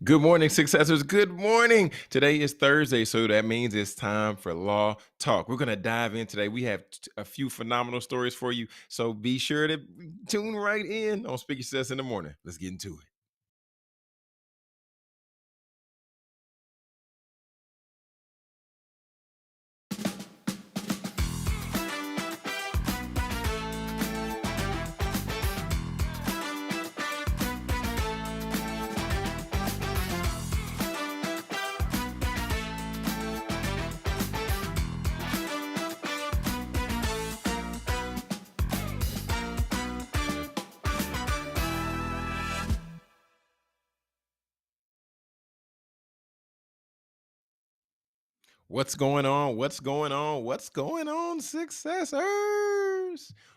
Good morning, successors. Good morning. Today is Thursday, so that means it's time for Law Talk. We're going to dive in today. We have a few phenomenal stories for you, so be sure to tune right in on Speak Your Success in the morning. Let's get into it. What's going on? What's going on? What's going on, successors?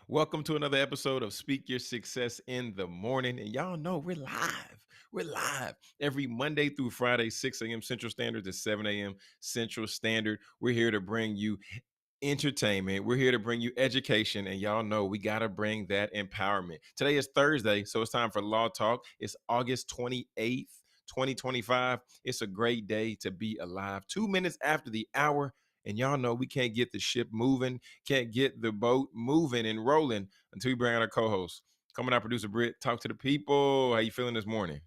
Welcome to another episode of Speak Your Success in the Morning. And y'all know we're live. We're live every Monday through Friday, 6 a.m. Central Standard to 7 a.m. Central Standard. We're here to bring you entertainment. We're here to bring you education. And y'all know we got to bring that empowerment. Today is Thursday, so it's time for Law Talk. It's August 28th. 2025. It's a great day to be alive. 2 minutes after the hour. And y'all know we can't get the ship moving, can't get the boat moving and rolling until we bring out our co-host. Coming out, producer Britt, talk to the people. How you feeling this morning?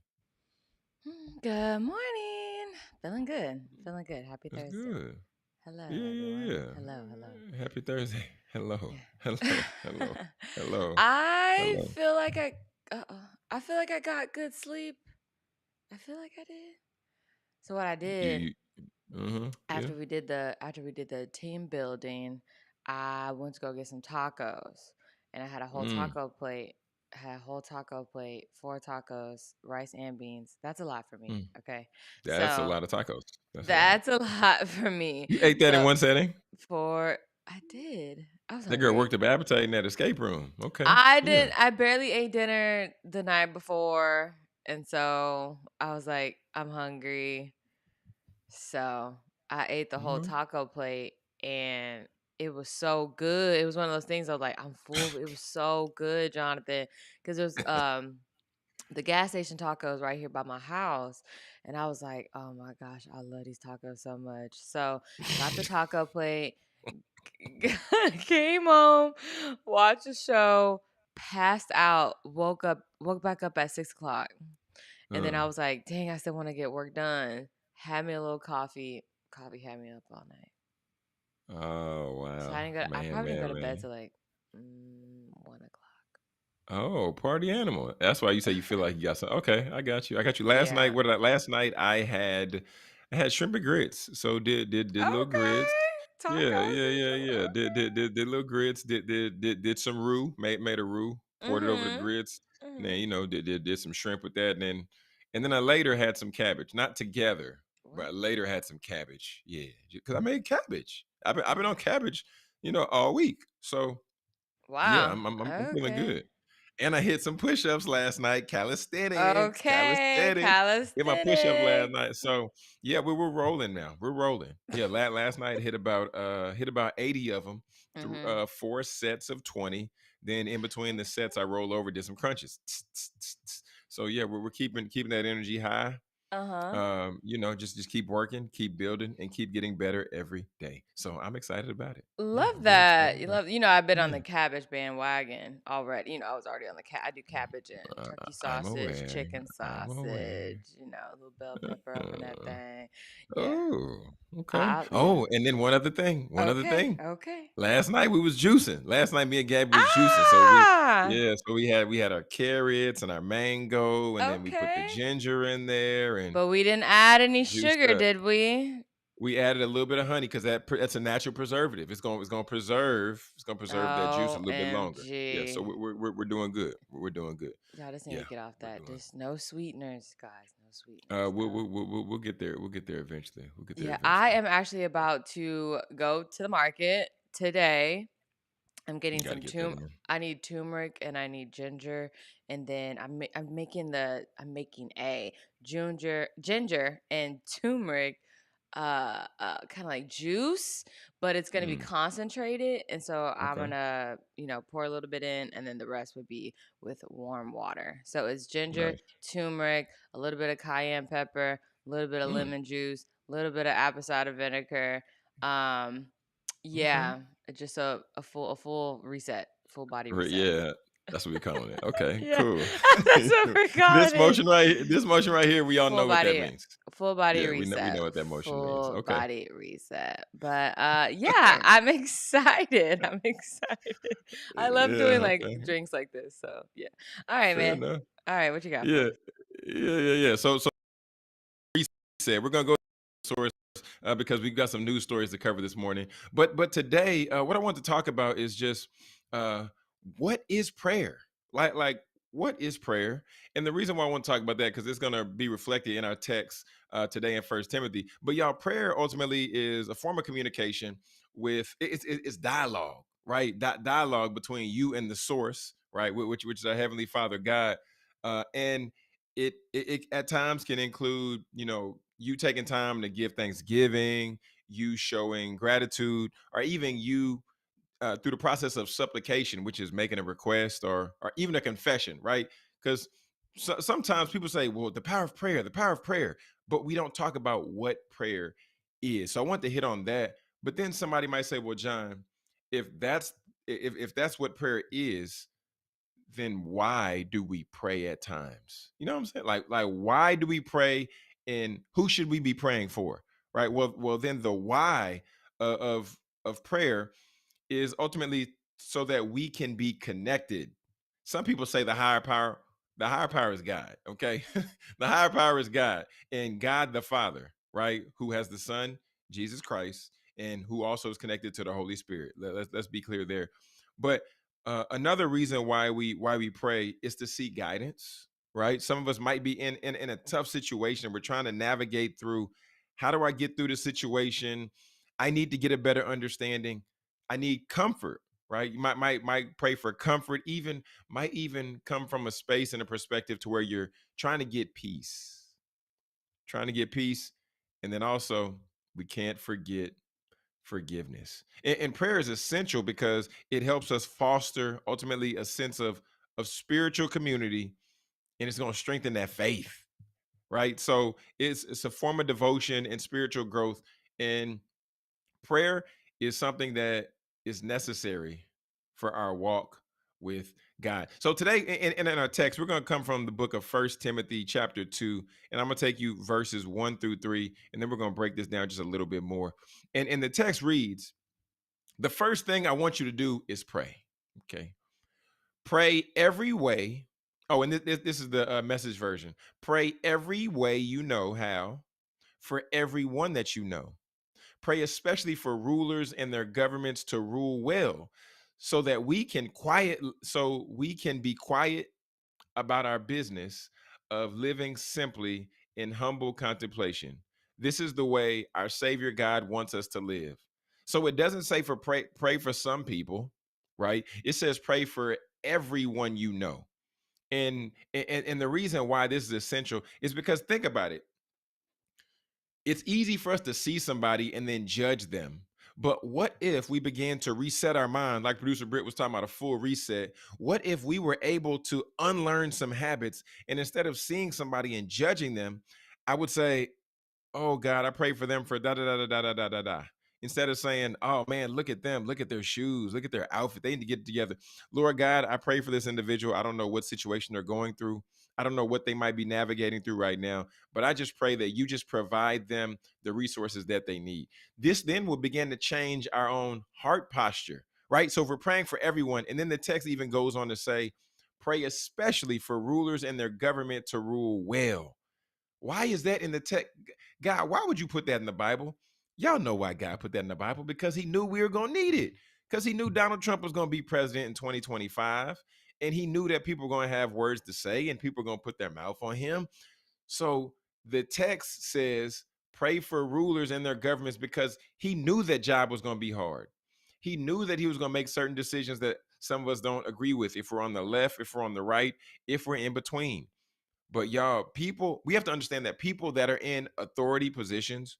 Good morning. Feeling good. Feeling good. Happy That's Thursday. good. Hello, Yeah, yeah, everyone. yeah. Hello, hello. Happy Thursday. Hello, hello, hello, Yeah. hello, I hello. feel like I feel like I got good sleep. I feel like I did. So what I did You, yeah. after we did the team building, I went to go get some tacos, and I had a whole Mm, taco plate. Had a whole taco plate, 4 tacos, rice and beans. That's a lot for me. mm. Okay, That's a so lot of tacos. That's a lot. that's a lot for me. You ate that in So one setting? for I did. I was That girl hungry. worked up appetite in that escape room. Okay. I Yeah. didn't I barely ate dinner the night before, and so I was like, I'm hungry. So I ate the whole Mhm. taco plate, and it was so good. It was one of those things I was like, I'm full. It was so good, Jonathan. Because it was the gas station tacos right here by my house. And I was like, oh my gosh, I love these tacos so much. So got the taco plate, came home, watched a show, passed out, woke back up at 6 o'clock. And then Uh, I was like, dang, I still want to get work done. Had me a little coffee. Coffee had me up all night. oh So I wow. didn't go I Man, probably didn't go man, to bed man. till like 1 o'clock. Oh, party animal. That's why you say you feel like you got some. Okay, I got you. I got you. Last night, Yeah. what did last night I had shrimp and grits. So did little grits. Okay. Yeah, Tacos yeah, and yeah, shrimp. yeah. Did little grits. Did some roux. Made a roux. Okay. Poured it over the grits. And then did some shrimp with that. And then I later had some cabbage. Not together, but I What? later had some cabbage. Yeah, because I made cabbage. I've been on Okay. cabbage, all week. So yeah, Wow. I'm feeling Okay. good. And I hit some push-ups last night, calisthenics, Okay. calisthenics. Hit my push-ups last Calisthenics. night. So yeah, we're rolling now. We're rolling. Yeah, last night hit about 80 of them through Mm-hmm. 4 sets of 20. Then in between the sets, I roll over, did some crunches. So yeah, we're keeping that energy high. Uh-huh. Just keep working, keep building, and keep getting better every day. So I'm excited about it. Yeah, Love I'm very excited that. You about it. love, I've been on Yeah. the cabbage bandwagon already. I was already on I do cabbage and turkey I'm sausage, aware. chicken I'm aware. sausage, a little bell pepper up in that Uh, thing. Yeah. oh, okay. Yeah. Oh, and then one other thing. One other Okay. thing. Okay. Last night we was juicing. Last night me and Gabby was juicing. So Ah! we had our carrots and our mango, and then we put the Okay. ginger in there and But we didn't add any juiced sugar, up. did we? We added a little bit of honey because that's a natural preservative. It's gonna preserve that juice a little bit longer. Yeah, so OMG. we're doing good. We're doing good. Y'all just need to Yeah, get off we're that. doing. Just no sweeteners, guys. No sweeteners. We'll get there. We'll get there eventually. We'll get there Yeah, I eventually. am actually about to go to the market today. I'm You getting got to some get that in. I need turmeric and I need ginger, and then I'm making a ginger and turmeric kind of like juice, but it's going to be Mm, concentrated. And so I'm okay. going to, pour a little bit in, and then the rest would be with warm water. So it's ginger, Nice. turmeric, a little bit of cayenne pepper, a little bit of Mm, lemon juice, a little bit of apple cider vinegar. Um, okay. yeah, just a full reset, full body Right, reset. yeah, that's what we calling it. Okay, Yeah, cool. that's what we're calling it. This motion right here, we all Full know what that body means. full body Yeah, we reset. know what that motion means. Full Okay. body reset. But, yeah, I'm excited. I'm excited. I love doing, Yeah, like, okay. drinks like this, so, yeah. Alright, Fair man. enough. Alright, what you got for Yeah. me? Yeah. So reset. We're gonna go to the source because we've got some news stories to cover this morning. But today, what I want to talk about is just uh, what is prayer? Like what is prayer? And the reason why I want to talk about that because it's gonna be reflected in our text today in First Timothy. But y'all, prayer ultimately is a form of communication with it's dialogue, right? Dialogue between you and the source, right? Which is our heavenly Father God, and it at times can include you taking time to give thanksgiving, you showing gratitude, or even you through the process of supplication, which is making a request or even a confession, right? Because sometimes people say, well, the power of prayer, but we don't talk about what prayer is. So I want to hit on that. But then somebody might say, well, John, if that's if that's what prayer is, then why do we pray at times? You know what I'm saying? Like why do we pray and who should we be praying for? Right? Well then the why of prayer is ultimately so that we can be connected. Some people say the higher power is God, okay? The higher power is God and God the Father, right? Who has the Son, Jesus Christ, and who also is connected to the Holy Spirit. Let's be clear there. But another reason why we pray is to seek guidance, right? Some of us might be in a tough situation. We're trying to navigate through how do I get through the situation? I need to get a better understanding. I need comfort, right? You might pray for comfort, even might even come from a space and a perspective to where you're trying to get peace, trying to get peace. And then also, we can't forget forgiveness. And prayer is essential because it helps us foster ultimately a sense of spiritual community, and it's going to strengthen that faith, right? So it's a form of devotion and spiritual growth. And prayer is something that is necessary for our walk with God. So today in our text, we're going to come from the book of First Timothy chapter 2, and I'm going to take you verses 1 through 3, and then we're going to break this down just a little bit more. And the text reads, the first thing I want you to do is pray. Okay. Pray every way. Oh, and this is the message version. Pray every way you know how for everyone that you know. Pray especially for rulers and their governments to rule well, so we can be quiet about our business of living simply in humble contemplation. This is the way our Savior God wants us to live. So it doesn't say for pray for some people, right? It says pray for everyone you know. And the reason why this is essential is because think about it. It's easy for us to see somebody and then judge them. But what if we began to reset our mind, like producer Britt was talking about a full reset? What if we were able to unlearn some habits and instead of seeing somebody and judging them, I would say, oh God, I pray for them for da da da da da da da da da. Instead of saying, oh man, look at them, look at their shoes, look at their outfit. They need to get it together. Lord God, I pray for this individual. I don't know what situation they're going through. I don't know what they might be navigating through right now, but I just pray that you just provide them the resources that they need. This then will begin to change our own heart posture, right? So if we're praying for everyone, and then the text even goes on to say, pray especially for rulers and their government to rule well. Why is that in the text? God, why would you put that in the Bible? Y'all know why God put that in the Bible because he knew we were going to need it. Because he knew Donald Trump was going to be president in 2025. And he knew that people were going to have words to say and people were going to put their mouth on him. So the text says, pray for rulers and their governments because he knew that job was going to be hard. He knew that he was going to make certain decisions that some of us don't agree with if we're on the left, if we're on the right, if we're in between. But y'all, we have to understand that people that are in authority positions,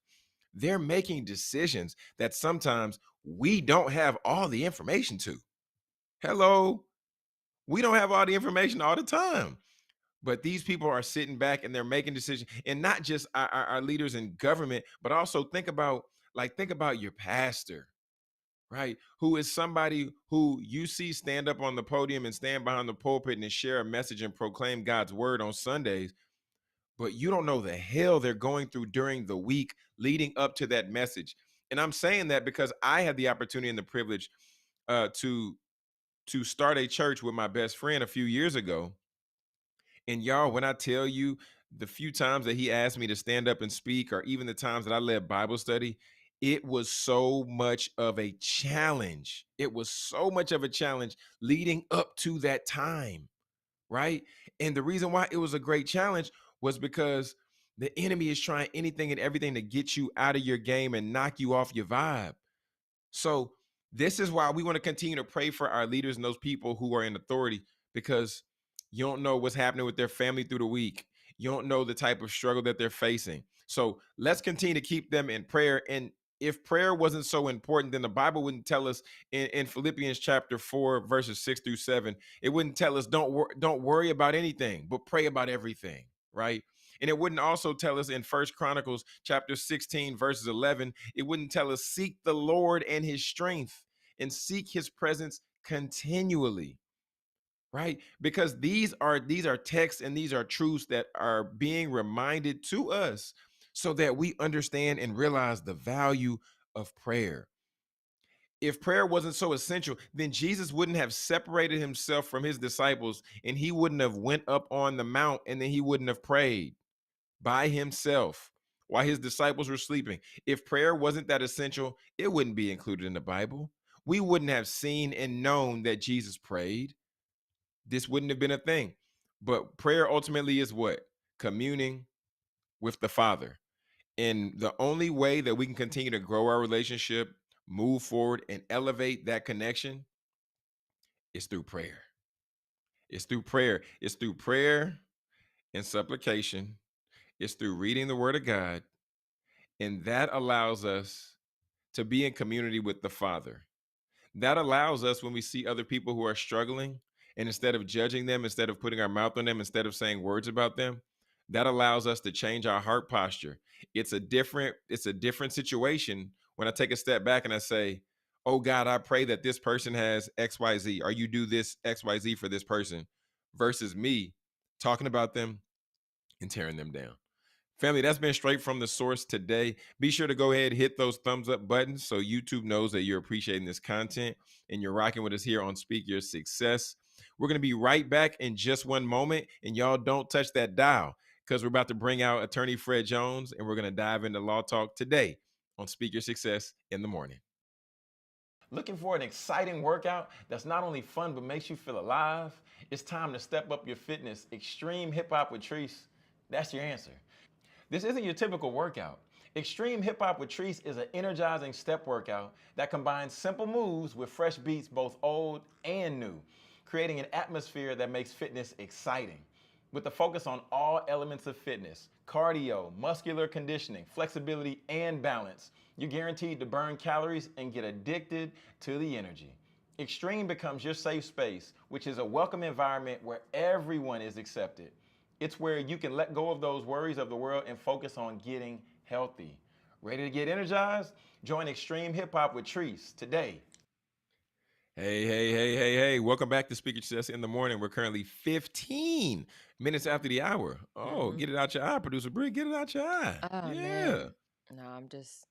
They're making decisions that sometimes we don't have all the information to. Hello, we don't have all the information all the time. But these people are sitting back and they're making decisions, and not just our leaders in government, but also think about your pastor, right? Who is somebody who you see stand up on the podium and stand behind the pulpit and share a message and proclaim God's word on Sundays, but you don't know the hell they're going through during the week leading up to that message. And I'm saying that because I had the opportunity and the privilege uh, to to start a church with my best friend a few years ago. And y'all, when I tell you the few times that he asked me to stand up and speak, or even the times that I led Bible study, it was so much of a challenge. It was so much of a challenge leading up to that time, right? And the reason why it was a great challenge was because the enemy is trying anything and everything to get you out of your game and knock you off your vibe. So this is why we want to continue to pray for our leaders and those people who are in authority, because you don't know what's happening with their family through the week. You don't know the type of struggle that they're facing. So let's continue to keep them in prayer. And if prayer wasn't so important, then the Bible wouldn't tell us in Philippians chapter 4, verses 6 through 7, it wouldn't tell us don't worry about anything, but pray about everything, right? And it wouldn't also tell us in First Chronicles chapter 16, verses 11, it wouldn't tell us seek the Lord and his strength and seek his presence continually, right? Because these are texts and these are truths that are being reminded to us so that we understand and realize the value of prayer. If prayer wasn't so essential, then Jesus wouldn't have separated himself from his disciples, and he wouldn't have went up on the mount, and then he wouldn't have prayed by himself while his disciples were sleeping. If prayer wasn't that essential, it wouldn't be included in the Bible. We wouldn't have seen and known that Jesus prayed. This wouldn't have been a thing. But prayer ultimately is what? Communing with the Father. And the only way that we can continue to grow our relationship, move forward, and elevate that connection is through prayer. It's through prayer. It's through prayer and supplication. It's through reading the Word of God. And that allows us to be in community with the Father. That allows us, when we see other people who are struggling, and instead of judging them, instead of putting our mouth on them, instead of saying words about them, that allows us to change our heart posture. It's a different situation when I take a step back and I say, "Oh God, I pray that this person has XYZ, or you do this XYZ for this person," versus me talking about them and tearing them down. Family, that's been straight from the source today. Be sure to go ahead and hit those thumbs up buttons so YouTube knows that you're appreciating this content and you're rocking with us here on Speak Your Success. We're going to be right back in just one moment, and y'all don't touch that dial, because we're about to bring out attorney Fred Jones, and we're going to dive into law talk today on Speak Your Success in the morning. Looking for an exciting workout that's not only fun but makes you feel alive? It's time to step up your fitness. Extreme Hip Hop with Treese, that's your answer. This isn't your typical workout. Extreme Hip Hop with Treese is an energizing step workout that combines simple moves with fresh beats, both old and new, creating an atmosphere that makes fitness exciting. With a focus on all elements of fitness: cardio, muscular conditioning, flexibility, and balance, you're guaranteed to burn calories and get addicted to the energy. Extreme becomes your safe space, which is a welcome environment where everyone is accepted. It's where you can let go of those worries of the world and focus on getting healthy. Ready to get energized? Join Extreme Hip Hop with Treese today. Hey, hey, hey, hey, hey. Welcome back to Speaker Success in the Morning. We're currently 15 minutes after the hour. Oh, Mm-hmm. get it out your eye, producer Britt. Get it out your eye. Oh Yeah. man. No,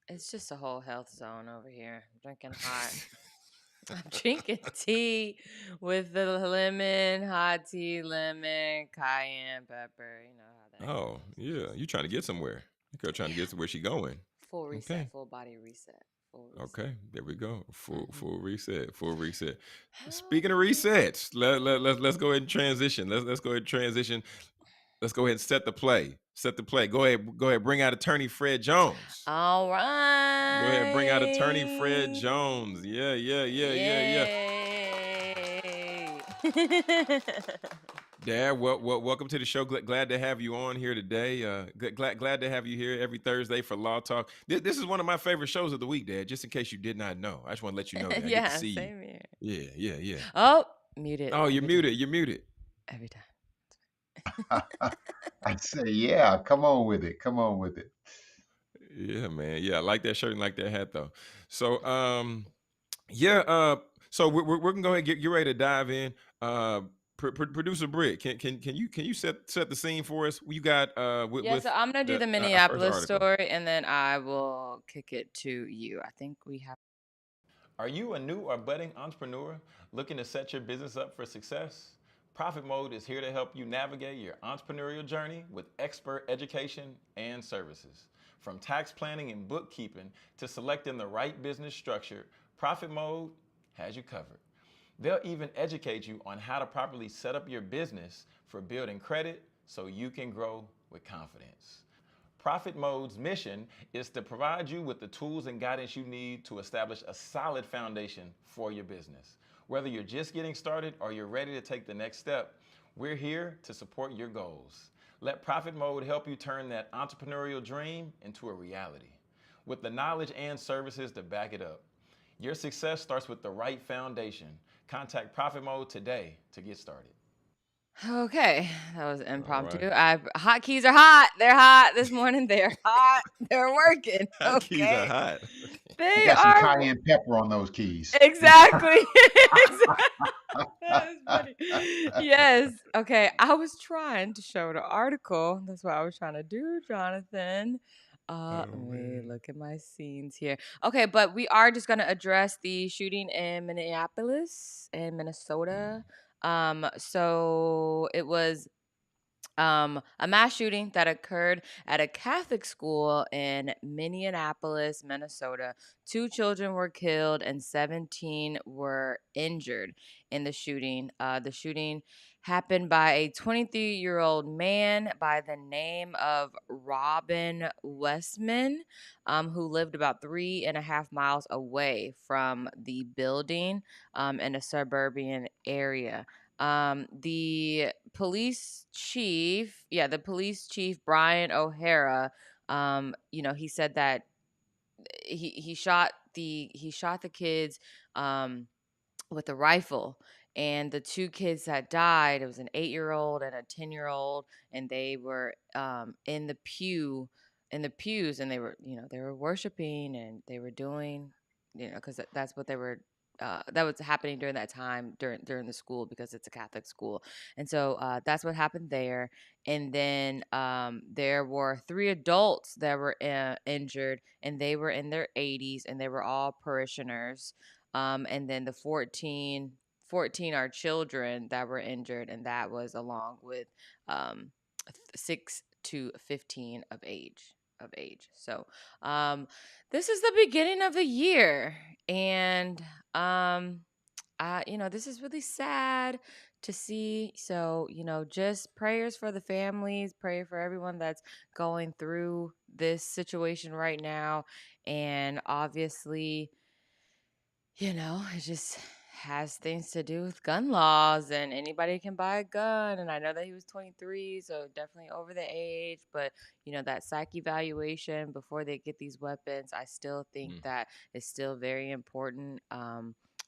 it's just a whole health zone over here. Drinking hot. I'm drinking tea with the lemon, hot tea, lemon, cayenne pepper. You know how that Oh, goes. yeah. You trying to get somewhere. The girl trying to get to where she going. Full reset, Okay. full body reset, full reset. Okay, there we go. Full Mm-hmm. full reset. Full reset. Speaking of resets, let's go ahead and transition. Let's go ahead and transition. Let's go ahead and set the play. Set the play. Go ahead. Bring out attorney Fred Jones. All Go ahead. Bring out attorney Fred right. Jones. Yeah. Yay. Dad, welcome to the show. Glad to have you on here today. Glad to have you here every Thursday for Law Talk. This is one of my favorite shows of the week, Dad. Just in case you did not know, I just want to let you know that I get to Yeah, see you. same here. Yeah, yeah, yeah. Oh, muted Oh, you're every time. muted. You're muted. Every time. I say, yeah, come on with it. Come on with it. Yeah, man. Yeah, I like that shirt and like that hat though. So, yeah. So we're gonna go ahead and get ready to dive in. Uh, Producer Britt, can you set the scene for us? You got Yeah, so with I'm gonna do the the our first Minneapolis article. story and then I will kick it to you. I think we have. Are you a new or budding entrepreneur looking to set your business up for success? Profit Mode is here to help you navigate your entrepreneurial journey with expert education and services. From tax planning and bookkeeping to selecting the right business structure, Profit Mode has you covered. They'll even educate you on how to properly set up your business for building credit so you can grow with confidence. Profit Mode's mission is to provide you with the tools and guidance you need to establish a solid foundation for your business. Whether you're just getting started or you're ready to take the next step, we're here to support your goals. Let Profit Mode help you turn that entrepreneurial dream into a reality with the knowledge and services to back it up. Your success starts with the right foundation. Contact Profit Mode today to get started. Okay, that was All right. impromptu. Hotkeys are hot. They're hot this morning. They're hot. They're working. Keys are Okay, hot. You they got some are cayenne pepper on those keys. exactly. That is funny. Yes. Okay. I was trying to show the article. That's what I was trying to do, Jonathan. Oh Let me man. look at my scenes here. Okay, but we are just gonna address the shooting in Minneapolis in Minnesota. So it was a mass shooting that occurred at a Catholic school in Minneapolis, Minnesota. Two children were killed and 17 were injured in the shooting. The shooting happened by a 23-year-old man by the name of Robin Westman, who lived about 3.5 miles away from the building in a suburban area. The police chief Brian O'Hara, he said that he shot the kids um with a rifle, and the two kids that died, it was an 8-year-old and a 10-year-old, and they were in the pews, and they were worshiping, and they were doing, because that's what they were that was happening during that time during the school, because it's a Catholic school. And so that's what happened there. And then there were three adults that were injured, and they were in their 80s, and they were all parishioners. And then the 14 are children that were injured, and that was along with 6 to 15 of age. So this is the beginning of the year, and this is really sad to see. So, just prayers for the families, prayer for everyone that's going through this situation right now. And obviously, it just has things to do with gun laws, and anybody can buy a gun. And I know that he was 23, so definitely over the age. But, that psych evaluation before they get these weapons, I still think Mm. that is still very important.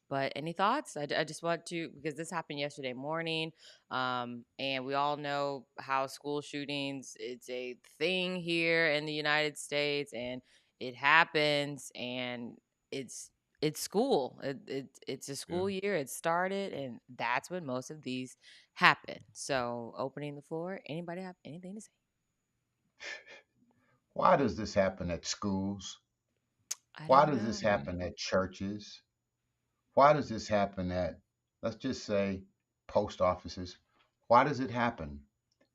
But any thoughts? I just want to, because this happened yesterday morning. And we all know how school shootings, it's a thing here in the United States, and it happens, and it's it's school. It's a Yeah. school year. It started, and that's when most of these happen. So, opening the floor. Anybody have anything to say? Why does this happen at schools? I Why don't does this know. Mm. happen at churches? Why does this happen at, let's just say, post offices? Why does it happen?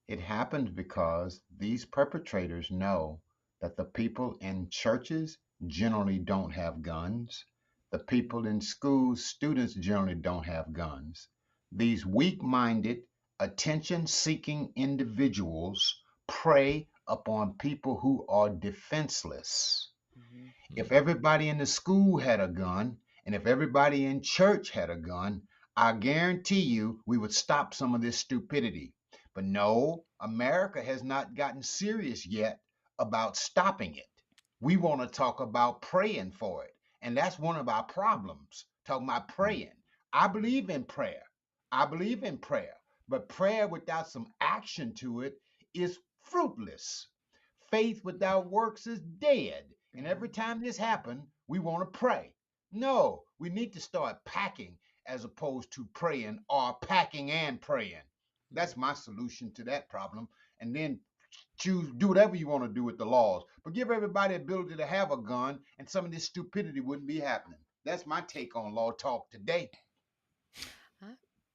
It happens because these perpetrators know that the people in churches generally don't have guns. The people in schools, students generally don't have guns. These weak minded, attention seeking individuals prey upon people who are defenseless. Hmm. If Mm. everybody in the school had a gun, and if everybody in church had a gun, I guarantee you we would stop some of this stupidity. But no, America has not gotten serious yet about stopping it. We want to talk about praying for it. And that's one of our problems, talking about praying. I believe in prayer. I believe in prayer. But prayer without some action to it is fruitless. Faith without works is dead. And every Mhm. time this happens, we want to pray. No, we need to start packing as opposed to praying or packing and praying. That's my solution to that problem. And then choose, do whatever you want to do with the laws, but give everybody the ability to have a gun, and some of this stupidity wouldn't be happening. That's my take on law talk today. Huh?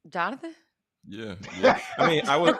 Jonathan? Yeah, yeah. I mean, I was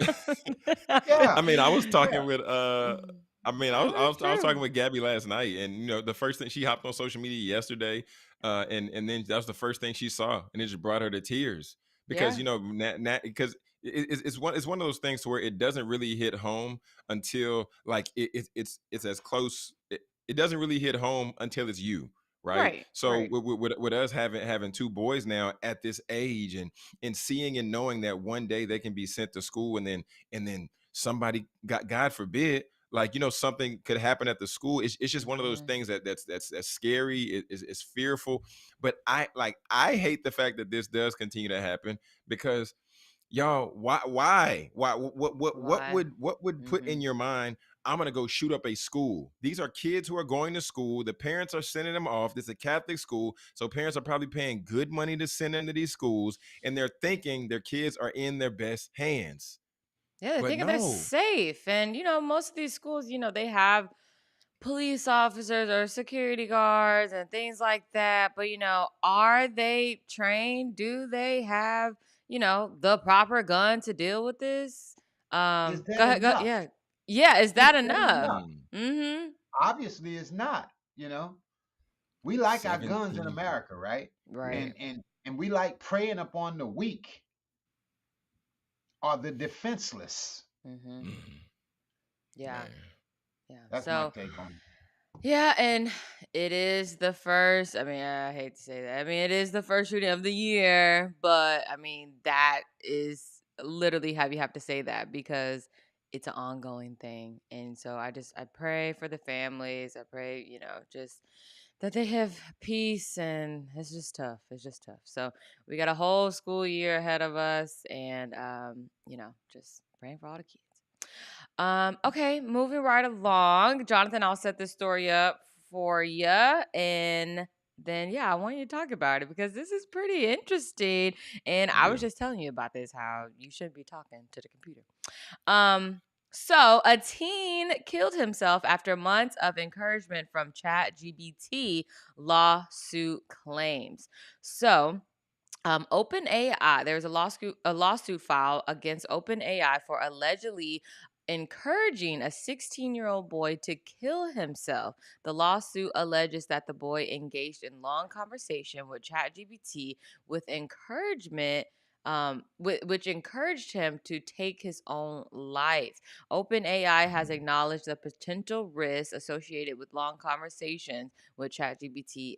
Yeah, I mean, I was talking yeah. with Mhm. I mean, No, that's I was talking true. with Gabby last night, and the first thing, she hopped on social media yesterday, and then that was the first thing she saw, and it just brought her to tears because Yeah. because it's one of those things where it doesn't really hit home until like it's as close. It doesn't really hit home until it's you. Right. Right. So Right. with us having two boys now at this age, and seeing and knowing that one day they can be sent to school, and then somebody, God forbid, like something could happen at the school. It's just one of those Mhm. things that's scary. It's fearful. But I hate the fact that this does continue to happen, because y'all, why Why? what would put in Mhm. your mind, I'm gonna go shoot up a school? These are kids who are going to school. The parents are sending them off. This is a Catholic school, so parents are probably paying good money to send them to these schools, and they're thinking their kids are in their best hands. Yeah, they But think they're no. safe. And, most of these schools, they have police officers or security guards and things like that. But, are they trained? Do they have, the proper gun to deal with this? Is Go that ahead. Go, enough? yeah. Yeah. Is Is that that enough? enough? Mm, Mm-hmm. Obviously, it's not. We like our guns in 17. America, right? Yeah. Right. And we like preying upon the weak or the defenseless. Mm-hmm. Mm, Yeah. man. Yeah. That's my So, take on it. yeah, and it is the first. I mean, I hate to say that. I mean, it is the first shooting of the year, but I mean, that is literally how you have to say that because it's an ongoing thing. And so I pray for the families. I pray, just that they have peace, and it's just tough. It's just tough. So we got a whole school year ahead of us, and just praying for all the kids. Okay, moving right along. Jonathan, I'll set this story up for you. And then, yeah, I want you to talk about it because this is pretty interesting. And I was Yeah. just telling you about this, how you shouldn't be talking to the computer. Um, so a teen killed himself after months of encouragement from Chat GBT lawsuit claims. So OpenAI, there's a lawsuit filed against OpenAI for allegedly encouraging a 16-year-old boy to kill himself. The lawsuit alleges that the boy engaged in long conversation with ChatGPT with encouragement which encouraged him to take his own life. OpenAI has acknowledged the potential risks associated with long conversations with ChatGPT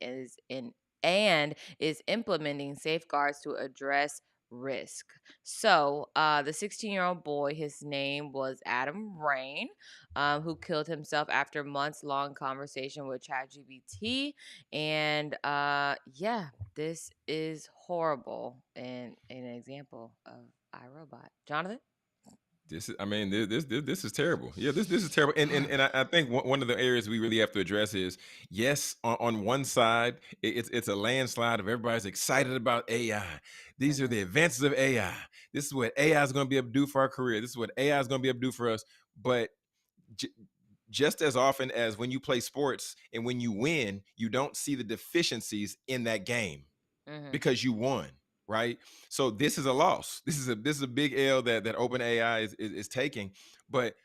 and is implementing safeguards to address risk. So, the 16-year-old boy, his name was Adam Rain, who killed himself after months long conversation with ChatGPT. And yeah, this is horrible and an example of iRobot. Jonathan? This is, I mean, this is terrible. Yeah, this is terrible. And I think one of the areas we really have to address is, yes, on one side, it's a landslide of everybody's excited about AI. These are Mm-hmm. the advances of AI. This is what AI is going to be able to do for our career. This is what AI is going to be able to do for us. But j- just as often as when you play sports and when you win, you don't see the deficiencies in that game Mm-hmm. because you won, right? So this is a loss. This is a big L that OpenAI is taking. But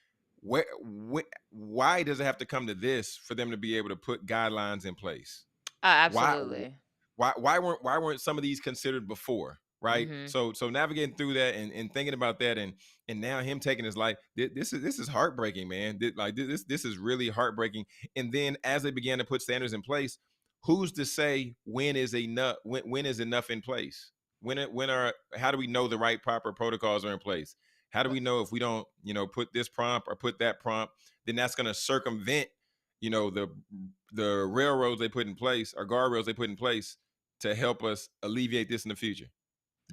why does it have to come to this for them to be able to put guidelines in place? Why Absolutely. why weren't some of these considered before? Right. Mm-hmm. So navigating through that, and thinking about that, and now him taking his life. This is heartbreaking, man. This is really heartbreaking. And then as they began to put standards in place, who's to say when is enough in place? how do we know the right proper protocols are in place? How do we know if we don't, put this prompt or put that prompt, then that's going to circumvent, the railroads they put in place or guardrails they put in place to help us alleviate this in the future.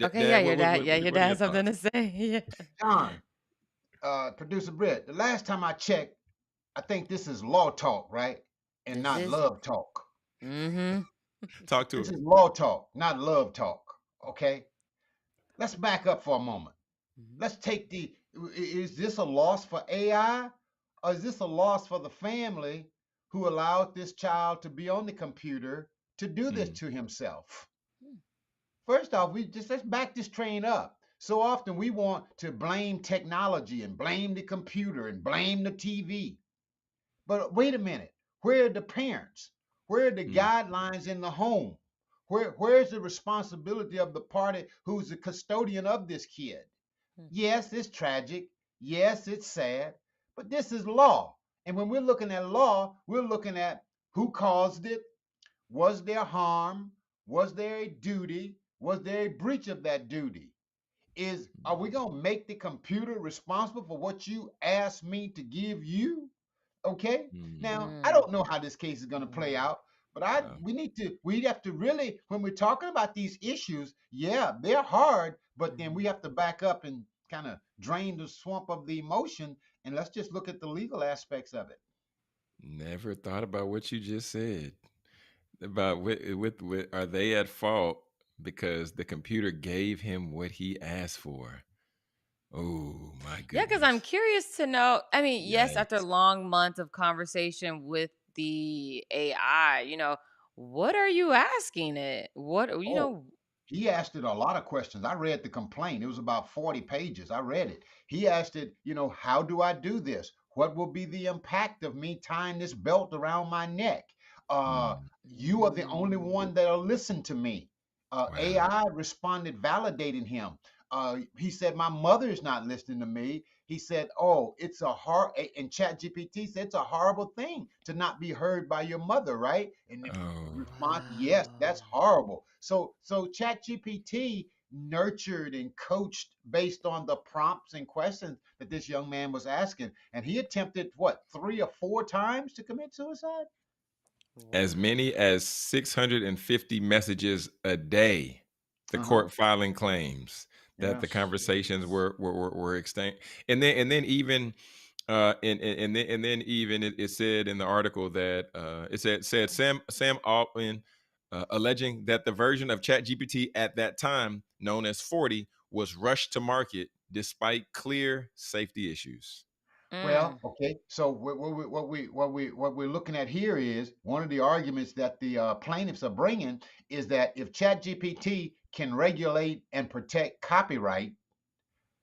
Okay, yeah, Dad, your dad. Yeah, your what are dad your has something to thoughts? say. Yeah. John, producer Britt, the last time I checked, I think this is law talk, right? And This not is. love talk. Mm-hmm. Talk to This us. is law talk, not love talk. Okay? Let's back up for a moment. Mm-hmm. Let's take is this a loss for AI, or is this a loss for the family who allowed this child to be on the computer to do this Mm, to himself? First off, let's back this train up. So often we want to blame technology and blame the computer and blame the TV. But wait a minute, where are the parents? Where are the mm, guidelines in the home? Where's the responsibility of the party who's the custodian of this kid? Yes, it's tragic. Yes, it's sad. But this is law. And when we're looking at law, we're looking at who caused it. Was there harm? Was there a duty? Was there a breach of that duty? Are we going to make the computer responsible for what you asked me to give you? Okay. mm. Now, I Mm. don't know how this case is going to play out, but Wow. we have to really, when we're talking about these issues, yeah, they're hard, but then we Mm-hmm. have to back up and kind of drain the swamp of the emotion, and let's just look at the legal aspects of it. Never thought about what you just said about are they at fault because the computer gave him what he asked for? Oh my Yeah, because I'm goodness. curious to know. I mean, yes, after Yikes. long months of conversation with the AI, what are you asking it? Oh, he asked it a lot of questions. I read the complaint. It was about 40 pages. I read it. He asked it, how do I do this? What will be the impact of me tying this belt around my neck? Uh, Mm, you are the only Mm. one that'll listen to me. wow. AI responded, validating him. He said, my mother is not listening to me. He said, oh, it's a hard, and ChatGPT said it's a horrible thing to not be heard by your mother, right? And the Oh. response, yes, that's Wow. horrible. So ChatGPT nurtured and coached based on the prompts and questions that this young man was asking. And he attempted what, 3 or 4 times to commit suicide? As Wow. many as 650 messages a day. The Uh-huh. court filing claims that Yeah. the conversations Jeez. were extinct, and then even and then even it said in the article that it said Sam Altman alleging that the version of ChatGPT at that time known as 40 was rushed to market despite clear safety issues. Well, Mm. okay. So what we're looking at here is one of the arguments that the plaintiffs are bringing is that if ChatGPT can regulate and protect copyright,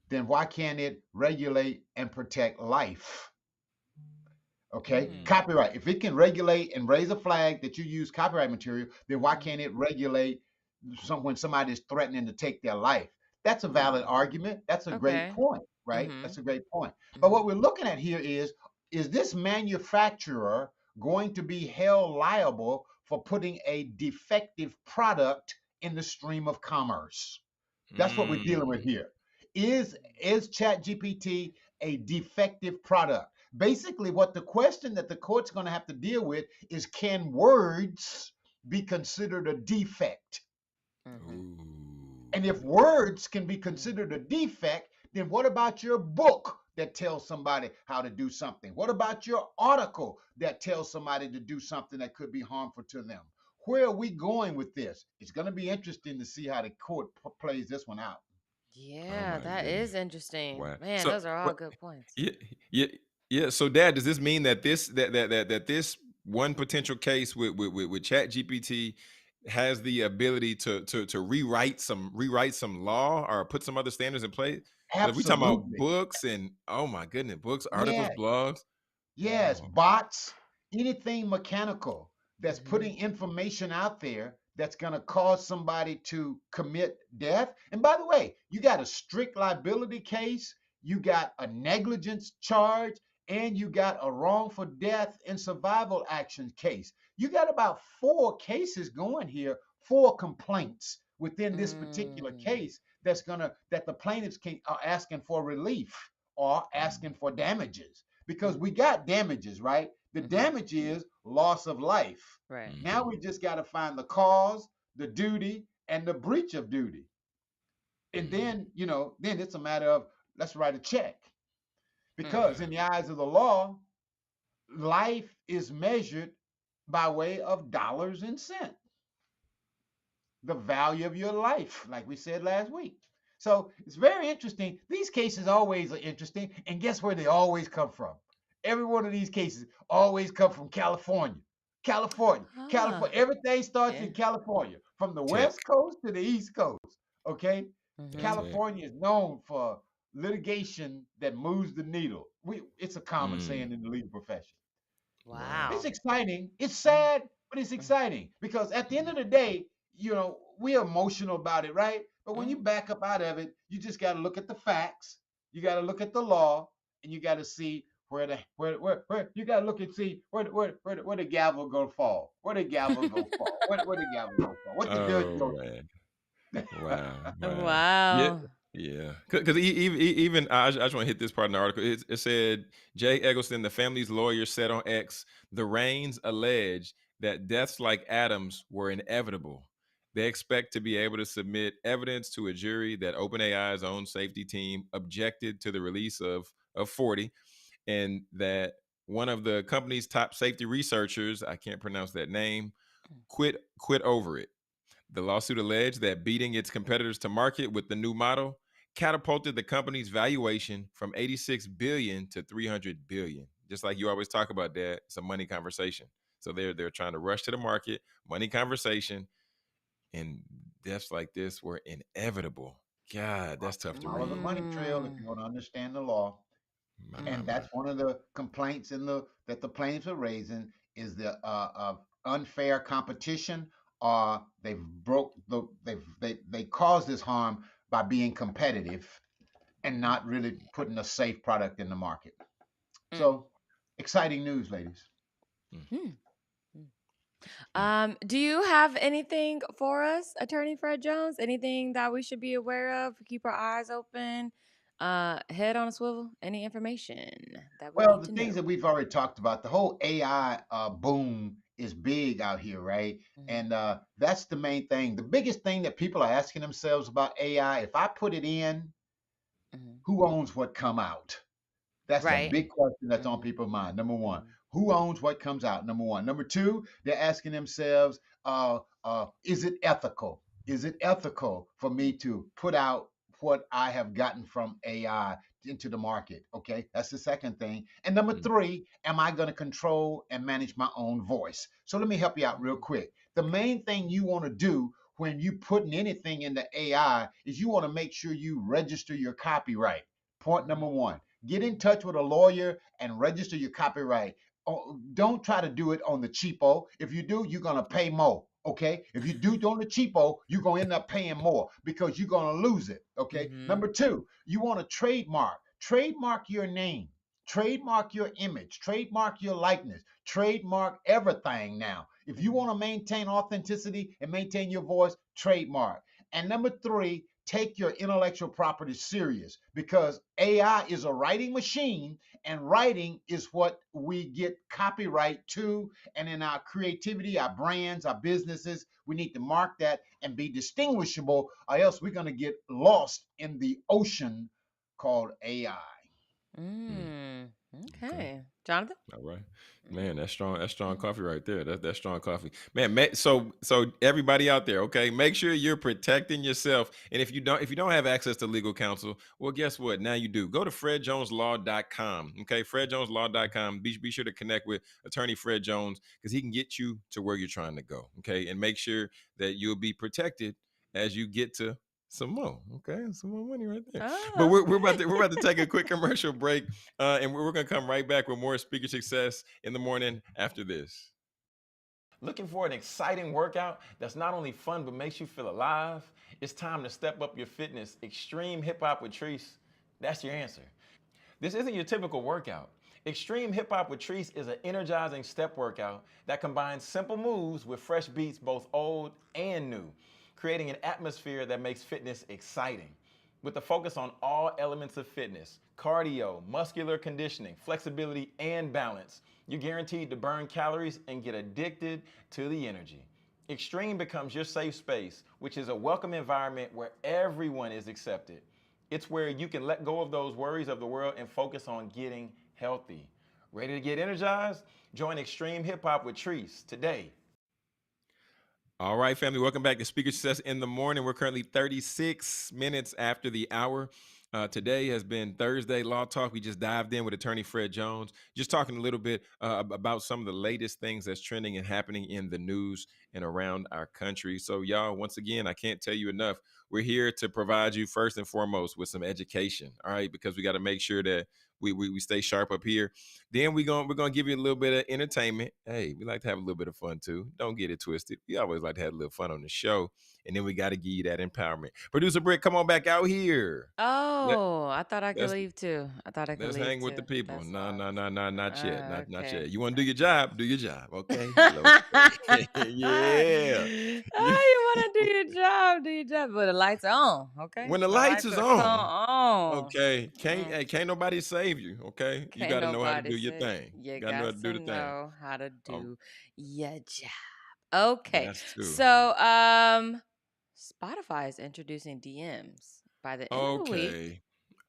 then why can't it regulate and protect life? Okay, Mm. Mm, copyright. If it can regulate and raise a flag that you use copyright material, then why Mm. can't it regulate when somebody is threatening to take their life? That's a valid ooh, argument. That's a great Okay. point, right? Mm-hmm. That's a great point. But Mm-hmm. what we're looking at here is this manufacturer going to be held liable for putting a defective product in the stream of commerce? That's what we're dealing with mm, here. Is ChatGPT a defective product? Basically, what the question that the court's going to have to deal with is, can words be considered a defect? Mm-hmm. And ooh. if words can be Mm. considered a defect, then what about your book that tells somebody how to do something? What about your article that tells somebody to do something that could be harmful to them? Where are we going with this? It's going to be interesting to see how the court plays this one out. Oh Yeah, my that is goodness. interesting. Wow. Man, So those are all what? good points. Yeah, yeah, yeah. So, Dad, does this mean that this one potential case with Chat GPT has the ability to rewrite some law or put some other standards in place? Because if we talking about Absolutely. books and oh my goodness, books, articles, Yeah. blogs. Yes, Oh, bots, anything mechanical that's Mm-hmm. putting information out there that's going to cause somebody to commit death. And by the way, you got a strict liability case, you got a negligence charge, and you got a wrongful death and survival action case. You got about 4 cases going here, 4 complaints within this particular case that the plaintiffs are asking for relief or asking for damages, because we got damages, right? The damage is loss of life. Right. Now we just got to find the cause, the duty, and the breach of duty. And then, then it's a matter of let's write a check. Because in the eyes of the law, life is measured by way of dollars and cents, the value of your life, like we said last week. So it's very interesting. These cases always are interesting. And guess where they always come from? Every one of these cases always come from California. California. California. Everything starts in California, from the West Coast to the East Coast. Okay? California is known for litigation that moves the needle. It's a common saying in the legal profession. Wow. It's exciting. It's sad, but it's exciting because at the end of the day, we're emotional about it, right? But when you back up out of it, you just got to look at the facts. You got to look at the law, and you got to see where you got to look and see where the gavel gonna fall. Where the gavel gonna fall? Where the gavel gonna fall? What the judge gonna do? Wow. Yeah. Wow. Yeah. Because even I just want to hit this part in the article. It said Jay Eggleston, the family's lawyer, said on X, the Rains allege that deaths like Adams were inevitable. They expect to be able to submit evidence to a jury that OpenAI's own safety team objected to the release of 40, and that one of the company's top safety researchers, I can't pronounce that name, quit over it. The lawsuit alleged that beating its competitors to market with the new model catapulted the company's valuation from 86 billion to 300 billion. Just like you always talk about, Dad, it's a money conversation. So they're trying to rush to the market, money conversation, and deaths like this were inevitable. God, that's tough to Follow the read. money trail if you want to understand the law. And that's one of the complaints that the plaintiffs are raising is the unfair competition, or they caused this harm by being competitive and not really putting a safe product in the market. So exciting news, ladies. Do you have anything for us, Attorney Fred Jones? Anything that we should be aware of? Keep our eyes open, head on a swivel. Any information that we Well, need the to things know? that we've already talked about, the whole AI boom is big out here, right? And that's the main thing. The biggest thing that people are asking themselves about AI, if I put it in, who owns what come out? That's the Right. big question that's on people's mind. Number one, who owns what comes out? Number one. Number two, they're asking themselves, is it ethical? Is it ethical for me to put out what I have gotten from AI into the market? Okay, that's the second thing. And number three, am I going to control and manage my own voice? So let me help you out real quick. The main thing you want to do when you putting anything into AI is you want to make sure you register your copyright. Point number one, get in touch with a lawyer and register your copyright. Don't try to do it on the cheapo. If you do, you're going to pay more. Okay. If you do it on the cheapo, you're going to end up paying more because you're going to lose it. Okay. Number two, you want to trademark your name, trademark your image, trademark your likeness, trademark everything now. If you want to maintain authenticity and maintain your voice, trademark. And number three, take your intellectual property serious because AI is a writing machine and writing is what we get copyright to. And in our creativity, our brands, our businesses, we need to mark that and be distinguishable, or else we're going to get lost in the ocean called AI. Okay. Jonathan? All right, man. That's strong. That's strong coffee right there. That's strong coffee, man. So everybody out there, okay, make sure you're protecting yourself. And if you don't have access to legal counsel, well, guess what? Now you do. Go to FredJonesLaw.com. Okay, FredJonesLaw.com. Be sure to connect with Attorney Fred Jones because he can get you to where you're trying to go. Okay, and make sure that you'll be protected as you get to some more. Okay, some more money right there. But we're about to take a quick commercial break, and we're gonna come right back with more Speaker Success in the morning after this. Looking for an exciting workout that's not only fun but makes you feel alive? It's time to step up your fitness. Extreme Hip Hop with Treese, that's your answer. This isn't your typical workout. Extreme Hip Hop with Treese is an energizing step workout that combines simple moves with fresh beats, both old and new. creating an atmosphere that makes fitness exciting. With a focus on all elements of fitness, cardio, muscular conditioning, flexibility, and balance, you're guaranteed to burn calories and get addicted to the energy. Extreme becomes your safe space, which is a welcome environment where everyone is accepted. It's where you can let go of those worries of the world and focus on getting healthy. Ready to get energized? Join Extreme Hip Hop with Treese today. All right, family, welcome back to Speaker Success in the Morning. We're currently 36 minutes after the hour. Today has been Thursday Law Talk. We just dived in with attorney Fred Jones, just talking a little bit about some of the latest things that's trending and happening in the news and around our country. So, y'all, once again, I can't tell you enough. We're here to provide you first and foremost with some education, all right, because we got to make sure that we stay sharp up here. Then we're gonna give you a little bit of entertainment. Hey, we like to have a little bit of fun too. Don't get it twisted. We always like to have a little fun on the show. And then we got to give you that empowerment. Producer Britt, come on back out here. Let, Oh, I thought I could let's leave too. I thought I could let's leave hang with the too. people. That's No, why. no, no, no, not yet. Not Okay. yet. You want to do your job? Do your job. Okay. Hello. Yeah. Oh, you want to do your job? Do your job. But the lights are on. Okay. When the The lights lights is are come on, on. okay, Mm. can't nobody save you. Okay, you Can't got to know how to nobody do your say thing. you You got to know how got to do to the thing. know how to Oh, do your job. Okay. that's true. So, Spotify is introducing DMs by the end of the week. Okay.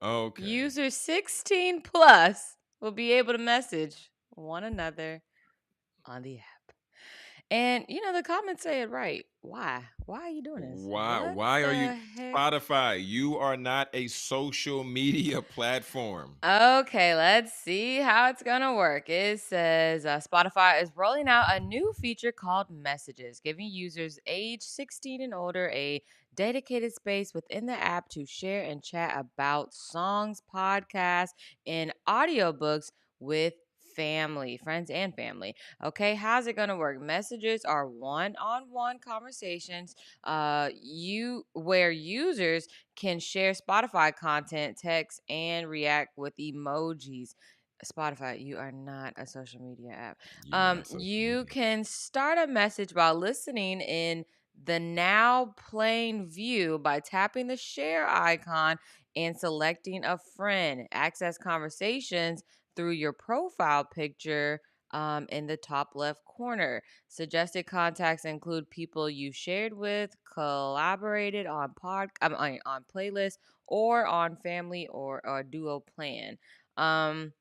Okay. Users 16 plus will be able to message one another on the app. And the comments say it right. Why? Why are you doing this? Why? What Why are you the heck? Spotify? You are not a social media platform. Okay, let's see how it's gonna work. It says Spotify is rolling out a new feature called Messages, giving users age 16 and older a dedicated space within the app to share and chat about songs, podcasts, and audiobooks with friends and family. Okay, how's it gonna work? Messages are one-on-one conversations you where users can share Spotify content, text, and react with emojis. Spotify, you are not a social media app. You're not social You media. can start a message while listening in the now playing view by tapping the share icon and selecting a friend. Access conversations through your profile picture in the top left corner. Suggested contacts include people you shared with, collaborated on on playlists, or on family or a duo plan. Um,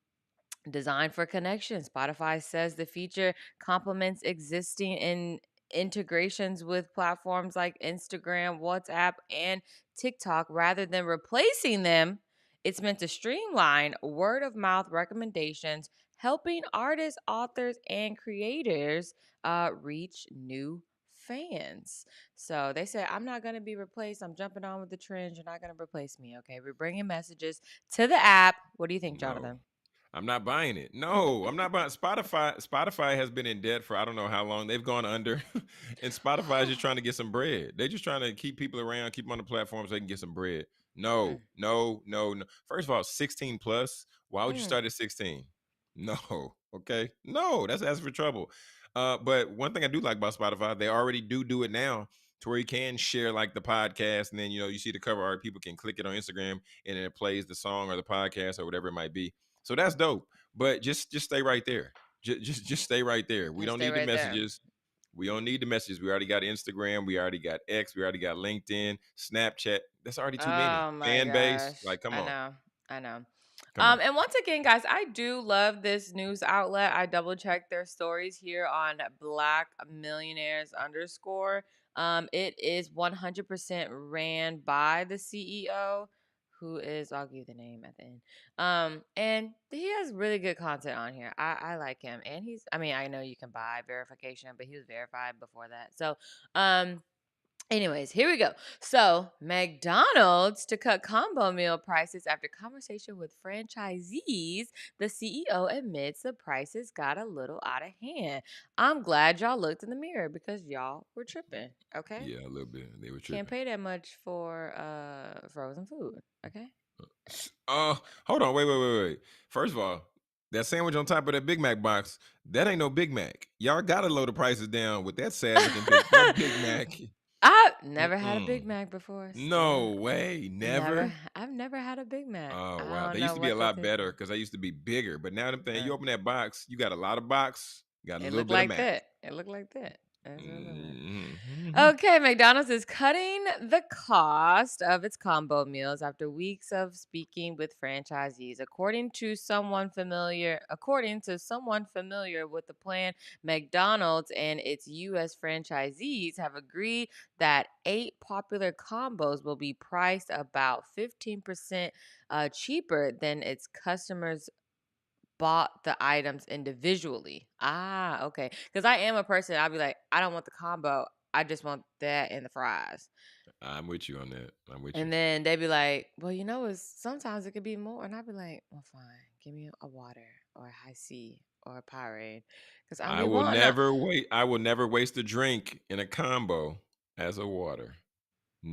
Designed for connection. Spotify says the feature complements existing integrations with platforms like Instagram, WhatsApp, and TikTok rather than replacing them. It's meant to streamline word of mouth recommendations, helping artists, authors, and creators reach new fans. So they said, I'm not going to be replaced. I'm jumping on with the trends. You're not going to replace me. Okay. We're bringing messages to the app. What do you think, No. Jonathan? I'm not buying it. No, I'm not buying Spotify has been in debt for I don't know how long. They've gone under. And Spotify is just trying to get some bread. They're just trying to keep people around, keep them on the platform so they can get some bread. Mm, No, no, no, no. First of all, 16 plus. Why would you mm. start at 16? No. Okay. No, that's asking for trouble. But one thing I do like about Spotify, they already do it now to where you can share like the podcast, and then you see the cover art, people can click it on Instagram and then it plays the song or the podcast or whatever it might be. So that's dope. But just stay right there. Just stay right there. We Just don't stay need the right there. messages. We don't need the messages. We already got Instagram. We already got X. We already got LinkedIn, Snapchat. That's already too many. Oh my Fan base. gosh. Like, come I on. know. I know. Come on. And once again, guys, I do love this news outlet. I double checked their stories here on Black Millionaires underscore. It is 100% ran by the CEO, who is, I'll give you the name at the end. And he has really good content on here. I like him. And I know you can buy verification, but he was verified before that. So, anyways, here we go. So, McDonald's to cut combo meal prices after conversation with franchisees. The CEO admits the prices got a little out of hand. I'm glad y'all looked in the mirror because y'all were tripping. Okay, Yeah, a little bit. They were can't tripping. pay that much for frozen food. Okay. Hold on. Wait. First of all, that sandwich on top of that Big Mac box, that ain't no Big Mac. Y'all gotta lower the prices down with that sad looking Big Mac. I've never had a Big Mm-mm. Mac before. No way. Never. Never? I've never had a Big Mac. Oh, I wow. don't They used know to be a what that lot tastes better like. because they used to be bigger. But now them thing, Uh, you open that box, you got a lot of box, you got a it little looked bit of like Mac. that. It looked like that. That's what it looked like. Mhm. Okay, McDonald's is cutting the cost of its combo meals after weeks of speaking with franchisees. According to someone familiar with the plan, McDonald's and its US franchisees have agreed that 8 popular combos will be priced about 15% cheaper than its customers bought the items individually. Ah, okay. Because I am a person, I'll be like, I don't want the combo. I just want that and the fries. I'm with you on that. I'm with you. And then they be like, well, sometimes it could be more. And I'll be like, well, fine. Give me a water or a high C or a Powerade. Because I'll be wanting a. I will never waste a drink in a combo as a water.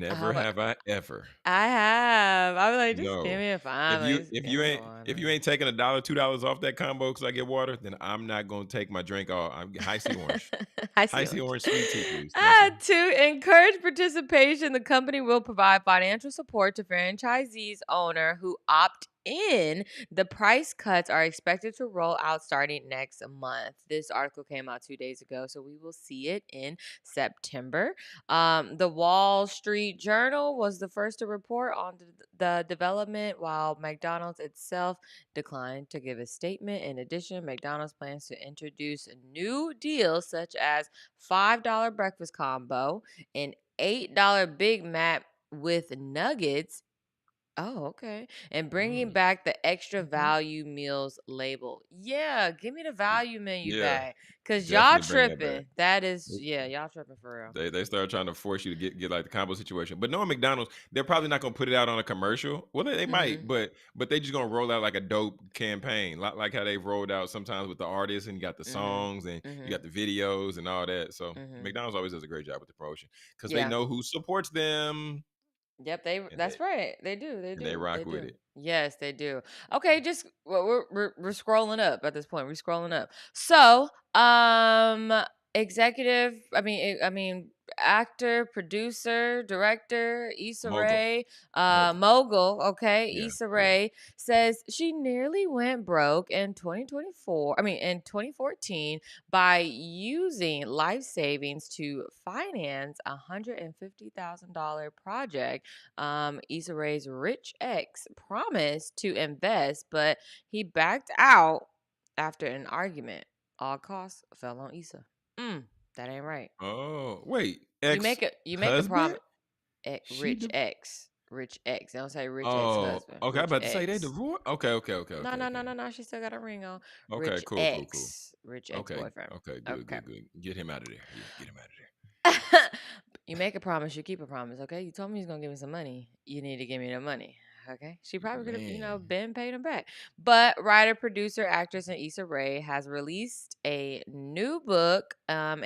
How Never about, have I ever. I have. I'll be like, just give No. me a fine. If Like, you just if give you me a ain't if you water. ain't taking $1, $2 off that combo because I get water, then I'm not gonna take my drink off. I'm high C orange. I High see C orange. orange sweet tea, please. Thank you. To encourage participation, the company will provide financial support to franchisees owner who opt in. The price cuts are expected to roll out starting next month. This article came out 2 days ago, so we will see it in September. The Wall Street Journal was the first to report on the development, while McDonald's itself declined to give a statement. In addition, McDonald's plans to introduce new deals such as $5 breakfast combo, an $8 Big Mac with nuggets. Oh, okay. And bringing Mm, back the extra okay. value meals label. Yeah, give me the value menu Yeah, back. Cause y'all definitely bring that back. tripping. That is, yeah, y'all tripping for real. They started trying to force you to get like the combo situation. But knowing McDonald's, they're probably not gonna put it out on a commercial. Well, they might, Mm-hmm. but they just gonna roll out like a dope campaign, like how they've rolled out sometimes with the artists, and you got the songs and Mm-hmm. you Mm-hmm. got the videos and all that. So Mm-hmm. McDonald's always does a great job with the promotion because they Yeah. know who supports them Yep, and that's right. They do. They they do. rock They with do. it. Yes, they do. Okay, just we're scrolling up at this point. We're scrolling up. So, executive, I mean actor, producer, director, Issa Mogul, Rae, mogul. mogul, okay, Yeah, Issa yeah. Rae says she nearly went broke in 2024, in 2014 by using life savings to finance a $150,000 project. Issa Rae's rich ex promised to invest, but he backed out after an argument. All costs fell on Issa. That ain't right. Oh wait, You make a husband? promise. She the Rich ex. They don't say rich ex Oh, husband. okay. I'm Rich about to say they ex. divorced. Okay, okay, okay, No, okay, no, no, okay. no, no. She still got a ring on. Okay, cool, cool, cool. Rich ex Okay, boyfriend. okay, good, Okay. good, good. Get him out of there. Yeah, get him out of there. You make a promise, you keep a promise, okay? You told me he's gonna give me some money. You need to give me the money. Okay. She probably could have, Man. been paid him back. But writer, producer, actress, and Issa Rae has released a new book. And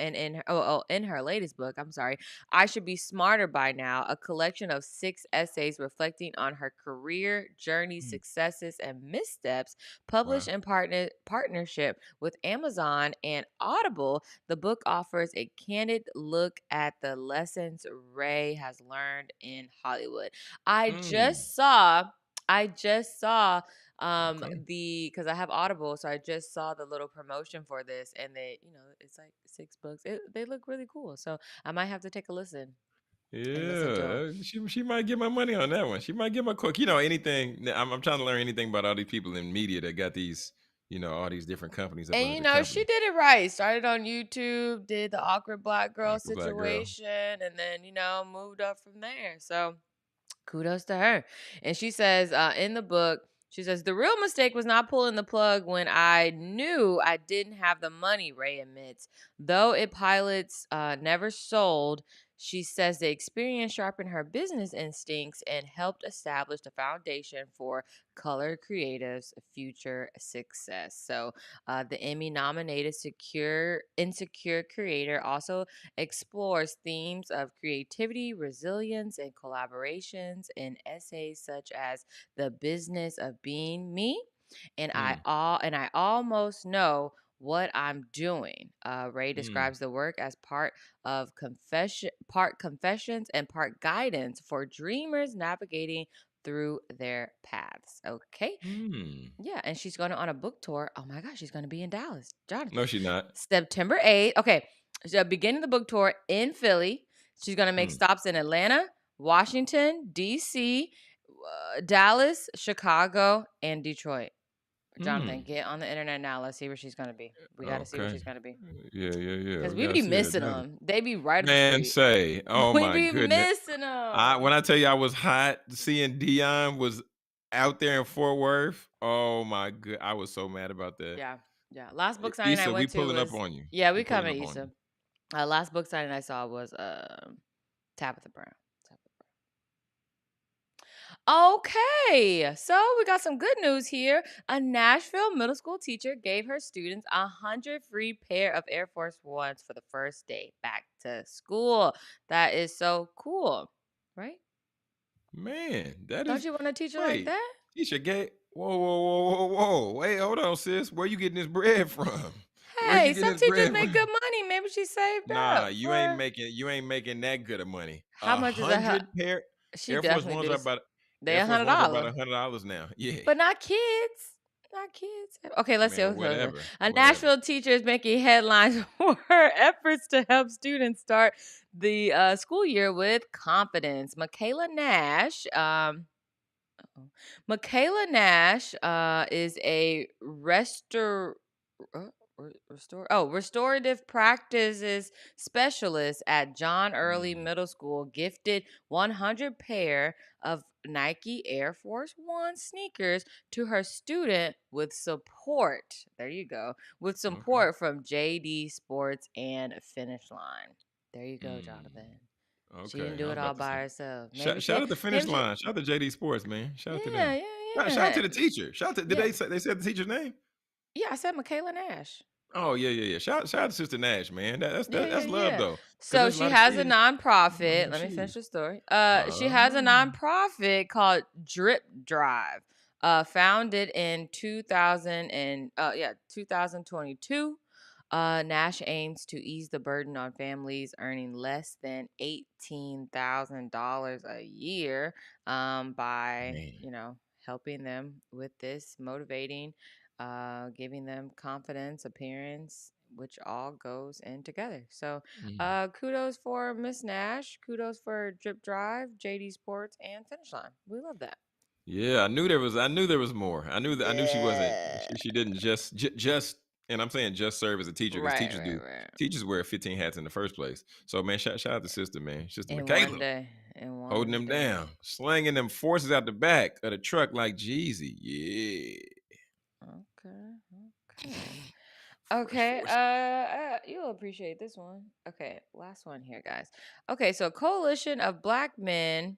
in her latest book, I'm sorry, I Should Be Smarter by Now, a collection of 6 essays reflecting on her career journey, Mm, successes, and missteps, wow. published in partnership with Amazon and Audible. The book offers a candid look at the lessons Ray has learned in Hollywood. I Mm, just saw I just saw okay. the because I have Audible, so I just saw the little promotion for this, and it's like $6. They look really cool, so I might have to take a listen and listen to them. Yeah, she might get my money on that one. She might get my cook. Anything. I'm trying to learn anything about all these people in media that got these, all these different companies up And under the she company. did it right. Started on YouTube, did the awkward black girl Like a black girl. situation, and then moved up from there. So kudos to her. And she says in the book, she says, the real mistake was not pulling the plug when I knew I didn't have the money, Ray admits. Though it pilots never sold, she says the experience sharpened her business instincts and helped establish the foundation for Color Creative's future success. So the Emmy nominated Insecure creator also explores themes of creativity, resilience, and collaborations in essays such as The Business of Being Me and Mm, I almost know what I'm doing. Ray Mm. describes the work as part confessions and part guidance for dreamers navigating through their paths. Okay. Mm. Yeah, and she's going on a book tour. Oh my gosh, she's going to be in Dallas, No, Jonathan. she's not. September 8th. Okay, so beginning the book tour in Philly. She's going to make Mm. stops in Atlanta, Washington, D.C., Dallas, Chicago, and Detroit. Jonathan, Mm. get on the internet now. Let's see where she's going to be. We got to see where Okay. she's going to be. Yeah. Because We we gotta be see her missing Dallas. them. They be right up the Man, street. say, oh We my be goodness. missing them. When I tell you I was hot seeing Dion was out there in Fort Worth. Oh my good, I was so mad about that. Yeah. Last book signing I Issa, we went to pulling up was, on you. yeah, We we pulling coming, up on Issa. you. Last book signing I saw was Tabitha Brown. Okay, so we got some good news here. A Nashville middle school teacher gave her students 100 free pair of Air Force Ones for the first day back to school. That is so cool, right? Man, that Don't is you want a teacher like wait. that? Tisha Gay. Whoa. Wait, hold on, sis. Where you getting this bread from? Where you Hey, getting some this teachers bread make from? good money. Maybe she saved Nah, up for you ain't making that good of money. how much is a 100 pair she Air Force definitely Ones do. are about They Air Force Ones are about $100. $100 now. Yeah. But not kids. Not kids. Okay, let's see. Man, Okay. whatever. A Whatever. Nashville teacher is making headlines for her efforts to help students start the school year with confidence. Uh-oh. Michaela Nash is a restorative practices specialist at John Early Mm, Middle School. Gifted 100 pair of Nike Air Force One sneakers to her student with support. There you go. With okay. support from JD Sports and Finish Line. There you go, Mm, Jonathan. She okay. didn't I do was it all about to say. by herself. Shout out the finish Maybe she, line. Shout out to JD Sports, man. Shout out to yeah, them. Shout out yeah, to the teacher. Shout out to, did yeah. they say the teacher's name? Yeah, I said Michaela Nash. Oh yeah. Shout out to Sister Nash, man. That's love Yeah. though. Because So there's a she lot of has a kids who don't nonprofit. have Let me finish shoes. the story. She has a Oh. nonprofit called Drip Drive. Founded in 2022. Nash aims to ease the burden on families earning less than $18,000 a year by, Man. helping them with this, motivating, giving them confidence, appearance, which all goes in together. So, Mm. kudos for Miss Nash. Kudos for Drip Drive, JD Sports, and Finish Line. We love that. Yeah, I knew there was more. I knew she wasn't Yeah. she didn't just and I'm saying just serve as a teacher because Right, right, right. teachers wear 15 hats in the first place. So man, shout out to sister, man. Sister In Michaela one day. In holding one them day. down, slanging them forces out the back of the truck like Jeezy. Yeah. Okay. Fresh Okay, force. you'll appreciate this one. Okay, last one here, guys. Okay, so a coalition of black men,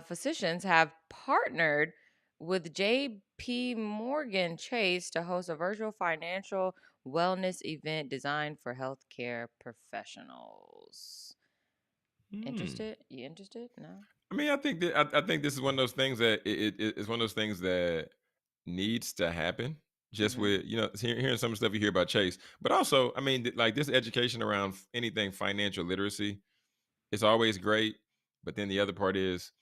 physicians have partnered with J.P. Morgan Chase to host a virtual financial wellness event designed for healthcare professionals. Hmm. Interested? You interested? No. I mean, I think this is one of those things that it's one of those things that needs to happen. Just Mm-hmm. with hearing some of the stuff you hear about Chase, but also I mean like this education around anything financial literacy is always great. But then the other part is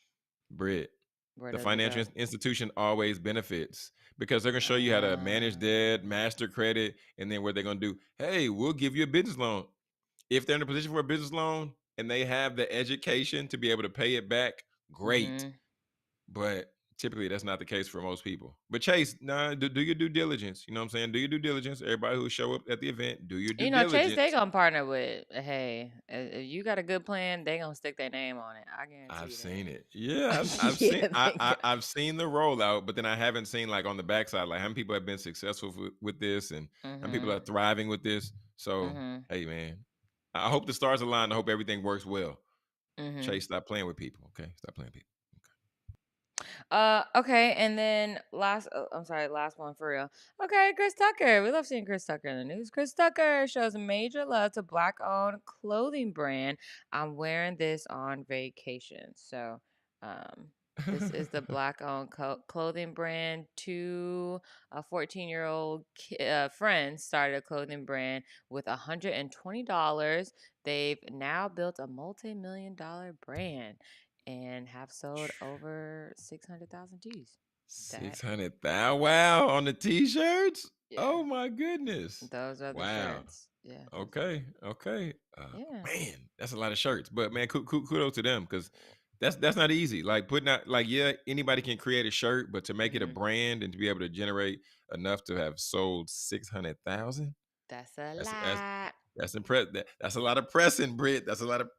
Britt. Where The does it financial go? institution always benefits because they're gonna show you how to manage debt, Uh, master credit, and then what they're gonna do. Hey, we'll give you a business loan if they're in a position for a business loan and they have the education to be able to pay it back. Great. mm-hmm. But typically that's not the case for most people. But Chase, nah, do your due diligence. You know what I'm saying? Do your due diligence. Everybody who show up at the event, do your due Chase, they diligence. gonna partner with. Hey, if you got a good plan, they gonna stick their name on it. I guarantee I've you seen that. it. Yeah, Yeah, they I've seen the rollout, but then I haven't seen like on the backside, like how many people have been successful with this and how many people Mhm. are thriving with this. So, Mhm. hey man, I hope the stars align. I hope everything works well. Mhm. Chase, stop playing with people. Okay, stop playing with people. Okay, and then I'm sorry, last one for real. Okay, Chris Tucker. We love seeing Chris Tucker in the news. Chris Tucker shows major love to black-owned clothing brand. I'm wearing this on vacation. So, um, This is the black-owned clothing brand. Two 14-year-old friends started a clothing brand with $120. They've now built a multi-million-dollar brand and have sold over 600,000 G's. That 600,000. Wow, on the t-shirts. yeah, Oh my goodness. those are the Wow. shirts. Yeah, Okay. Okay. yeah. Man, that's a lot of shirts. But man, kudos to them because that's not easy. Like putting out, like, yeah, anybody can create a shirt, but to make it a hmm brand and to be able to generate enough to have sold 600,000, That's a that's lot. that's impressive. That's a lot of pressing, Britt. That's a lot of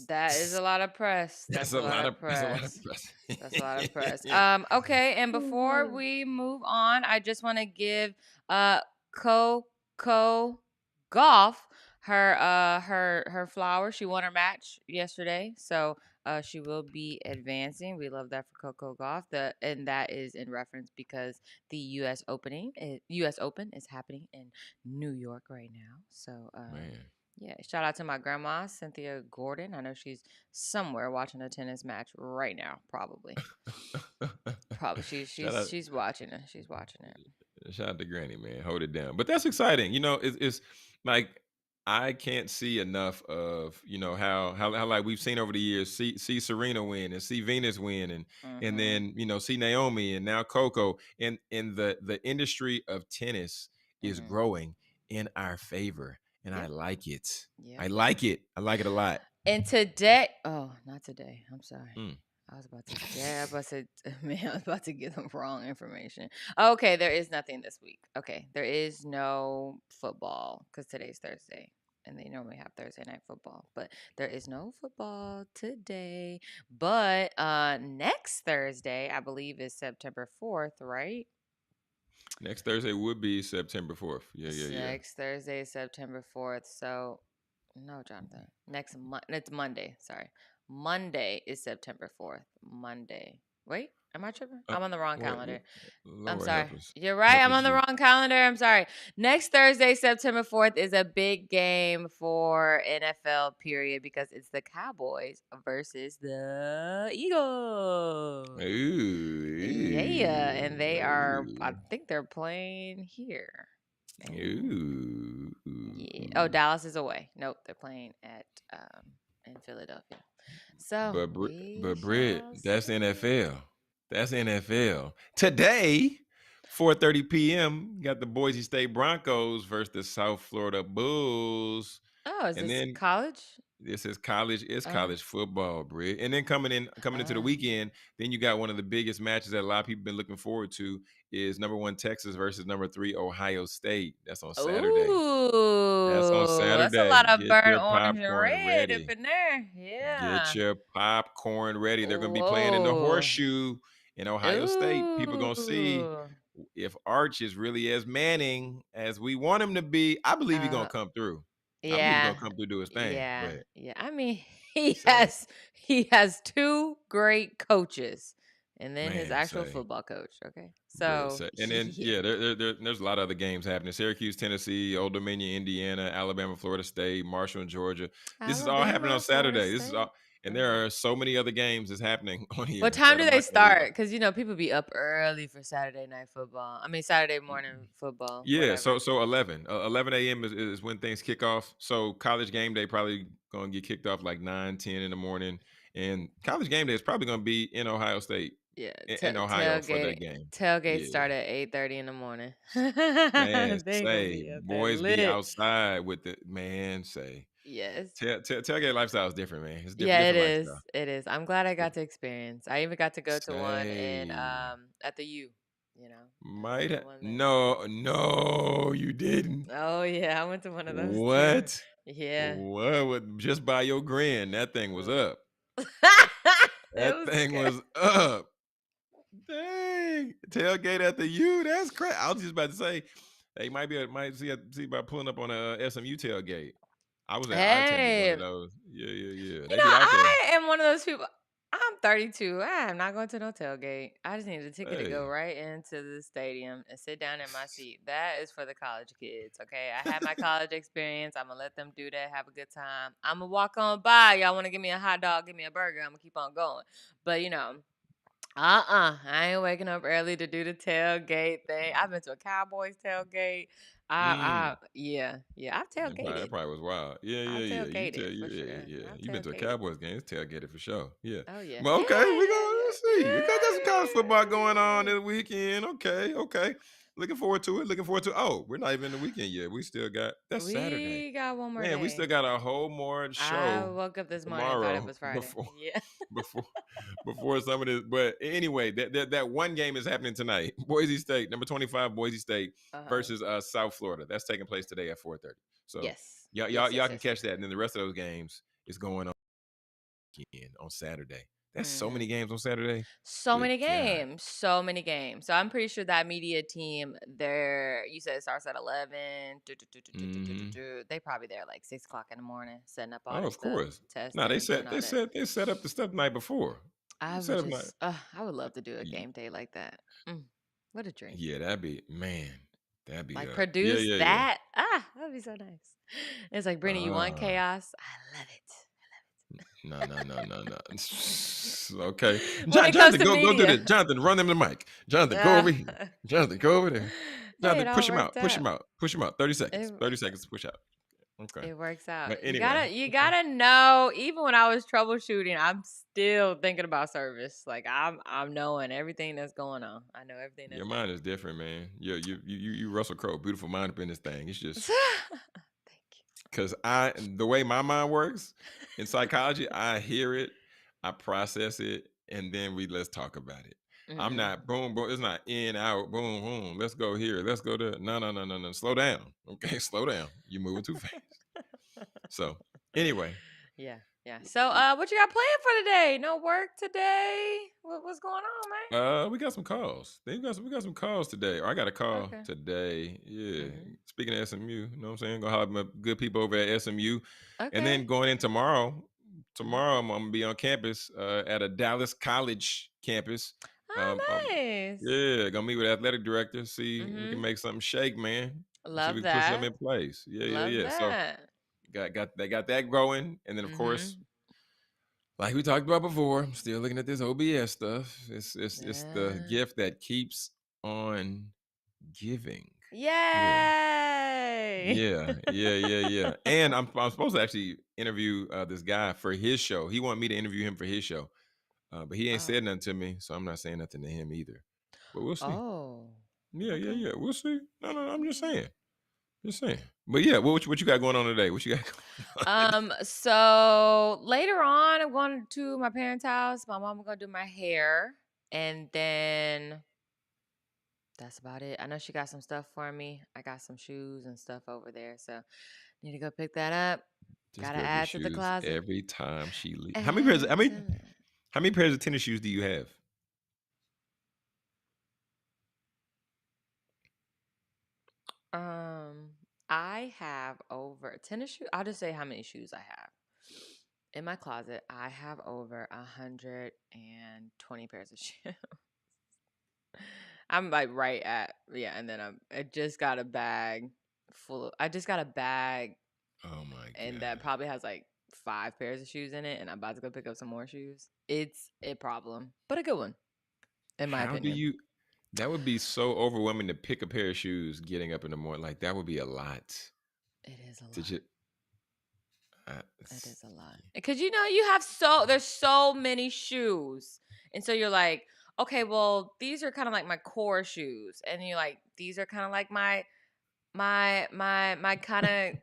That is a lot of press. that's That's a a lot lot of of that's a lot of press. pressing. That's a lot of press. Okay, and before we move on, I just want to give Coco Golf her flowers. She won her match yesterday. So she will be advancing. We love that for Coco Golf. And that is in reference because the US Open is happening in New York right now. So Man. yeah, shout out to my grandma, Cynthia Gordon. I know she's somewhere watching a tennis match right now, probably. Probably Shout out. she's watching it. She's watching it. Shout out to Granny, man. Hold it down. But that's exciting. It's like I can't see enough of how like we've seen over the years. See Serena win and see Venus win and Mhm. then see Naomi and now Coco and the industry of tennis is Mhm. growing in our favor and I Yep. like it. Yep. I like it. I like it a lot. And today, oh, not today. I'm sorry. Mm. I was about to, yeah, I was about to, man, I was about to give them wrong information. Okay, there is nothing this week. Okay, there is no football because today's Thursday and they normally have Thursday night football, but there is no football today. But next Thursday, I believe, is September 4th, right? Next Thursday would be September 4th. Yeah, yeah, yeah. Next Thursday is September 4th. So, no, Jonathan. It's Monday. Sorry. Monday is September 4th. Monday. Wait, am I tripping? Uh, I'm on the wrong wait, calendar. I'm Lord sorry. help us. You're right. Help I'm us, on the Jesus. wrong calendar. I'm sorry. Next Thursday, September 4th, is a big game for NFL, period, because it's the Cowboys versus the Eagles. Yeah. And they are, I Ooh. think they're playing here. And Ooh. yeah. Oh, Dallas is away. Nope, they're playing at in Philadelphia. So we But Britt, shall that's see. NFL. That's NFL. Today, 4:30 p.m. Got the Boise State Broncos versus the South Florida Bulls. Oh, is And this then college? this is college. It's Uh, college football, Britt. And then coming into the uh. weekend, then you got one of the biggest matches that a lot of people been looking forward to is number 1 Texas versus number 3 Ohio State. That's on Saturday. That's on Ooh, that's a Saturday. lot of Get burnt your orange and popcorn red up ready. in there. Get Yeah. your popcorn ready. They're going to be playing in the Whoa. horseshoe in Ohio State. People going to see Ooh. if Arch is really as Manning as we want him to be. I believe he's going Uh, to come through. I believe he's yeah. going to come through do his thing. Yeah. But Yeah. I mean, he say, has he has two great coaches and then his man, actual say. football coach. Okay. Britt, So, and then yeah. yeah, there's a lot of other games happening. Syracuse, Tennessee, Old Dominion, Indiana, Alabama, Florida State, Marshall, and Georgia. This is all happening on Alabama, Florida Saturday. This is State. all, and Okay. there are so many other games that's happening on What here time that do I'm they not going to read start? off. Because people be up early for Saturday night football. I mean Saturday morning football, Yeah, whatever. so 11 a.m. is when things kick off. So college game day probably going to get kicked off like 9, 10 in the morning, and college game day is probably going to be in Ohio State, Yeah, in Ohio for tailgate that game. tailgate Yeah. start at 8:30 in the morning. Man, They gonna say be up there boys be lit. outside with the man say Yes. tailgate lifestyle is different, man. It's Yeah, it different is. lifestyle. It is. I'm glad I got to experience. I even got to go to one in Say at the U, you know. I went might to one there. no, you didn't. Oh yeah, I went to one of those too. What? Yeah. What? Just by your grin, that thing was Mm. up. It That was thing good. was up. Dang, tailgate at the U. That's crazy. I was just about to say they might see about pulling up on a SMU tailgate. I attended one Hey, of those. Yeah, yeah, yeah. you They know, be out there. I am one of those people. I'm 32. I am not going to no tailgate. I just need a ticket to go Hey. right into the stadium and sit down in my seat. That is for the college kids, okay? I had my college experience. I'm going to let them do that, have a good time. I'm going to walk on by. Y'all want to give me a hot dog, give me a burger. I'm going to keep on going. But, I ain't waking up early to do the tailgate thing. I've been to a Cowboys tailgate. Mm. Yeah. I've That tailgated. probably was wild. Yeah, I've yeah, yeah. You tell, tailgated for yeah, yeah, sure. yeah. I've You been to a tailgated. Cowboys game? It's tailgated for sure. Yeah. Oh yeah. Well, okay, we gonna let's see. You got some college football going on this weekend. Okay, okay. Looking forward to it. Looking forward to. Oh, we're not even in the weekend yet. We still got that's Saturday. We got one more Man, we still day. got a whole more I show woke up this morning and thought it tomorrow was Friday. before Yeah. before before some of this. But anyway, that one game is happening tonight. Boise State, number 25, Boise State Uh-huh. versus South Florida. That's taking place today at 4:30. So Yes. y'all y'all Yes, y'all yes, can yes. catch that, and then the rest of those games is going on again on Saturday. That's so Mm-hmm. many games on Saturday. So Good many God. games. So many games. So I'm pretty sure that media team, you said it starts at 11. Hmm. They probably there like 6 o'clock in the morning, setting up all Oh, this of stuff, course. No, they testing, doing set all they that. set they set up the stuff the night before. I would Set up night. just, I would love to do a game day like that. Mm, what a dream. Yeah, that'd be man. That'd be Like yeah, produce yeah, yeah. that. That would be so nice. It's like, Brittany, you want Ah. chaos? I love No, no, no, no, no. Okay, it. When it comes Jonathan, to go do media. this. Jonathan, run them the mic. Jonathan, go over Uh, here. Jonathan, go over there. hey, it Jonathan, all push him worked out. Push out. him out. Push him out. 30 It, seconds. 30 seconds to push out. Okay. It works out. But You anyway, gotta you okay. gotta know, even when I was troubleshooting, I'm still thinking about service. Like I'm knowing everything that's going on. I know everything Your that's mind is different, man. You Russell Crowe, beautiful mind up in this thing. It's just happening. Thank because the way my mind works in psychology, I hear it, I process it, and then let's talk about it. you. I'm Mm-mm. not boom, boom. It's not in, out, boom, boom. Let's go here. Let's go there. No, no, no, no, no. Slow down. Okay, slow down. You're moving too fast. So anyway, Yeah, yeah. So what you got planned for today? No work today? What's going on, we got some calls. We got some calls today. Or I got a man? call Okay. today. Yeah. Mm-hmm. Speaking of SMU, you know what I'm saying? Gonna have my good people over at SMU. And Okay. then going in tomorrow. Mm-hmm. Tomorrow I'm gonna be on campus at a Dallas College campus. Oh, nice. Yeah, gonna meet with athletic director, see if we can Mm-hmm. make something shake, man. See if we Love can put something that. in place. Yeah, yeah, Love yeah. So that. they got that going. And then of course, Mm-hmm. like we talked about before, I'm still looking at this OBS stuff. It's the Yeah. gift that keeps on giving. Yeah. Yay! Yeah, yeah, yeah, yeah. And I'm supposed to actually interview this guy for his show. He wanted me to interview him for his show. But he ain't Oh. said nothing to me, so I'm not saying nothing to him either. But we'll see. Oh. Yeah, yeah, Okay. yeah. We'll see. No, no, no, I'm just Mm. saying. Just saying. But yeah, what you got going on today? What you got going on today? So later on, I'm going to my parents' house. My mom gonna do my hair, and then that's about it. I know she got some stuff for me. I got some shoes and stuff over there, so need to go pick that up. This Gotta girl gets add to the shoes closet. every time she leaves. Add to How many pairs of tennis shoes do you have? I have over tennis shoes. I'll just say how many shoes I have. In my closet, I have over 120 pairs of shoes. I'm like right at, yeah, and then I just got a bag I just got a bag Oh my and that God. probably has like 5 pairs of shoes in it, and I'm about to go pick up some more shoes. It's a problem, but a good one, in my How do opinion. you that would be so overwhelming to pick a pair of shoes getting up in the morning. Like that would be a lot. It is a To lot. just It it's- is a lot. Because you have there's so many shoes. And so you're like, okay, well, these are kind of like my core shoes. And you're like, these are kind of like my kind of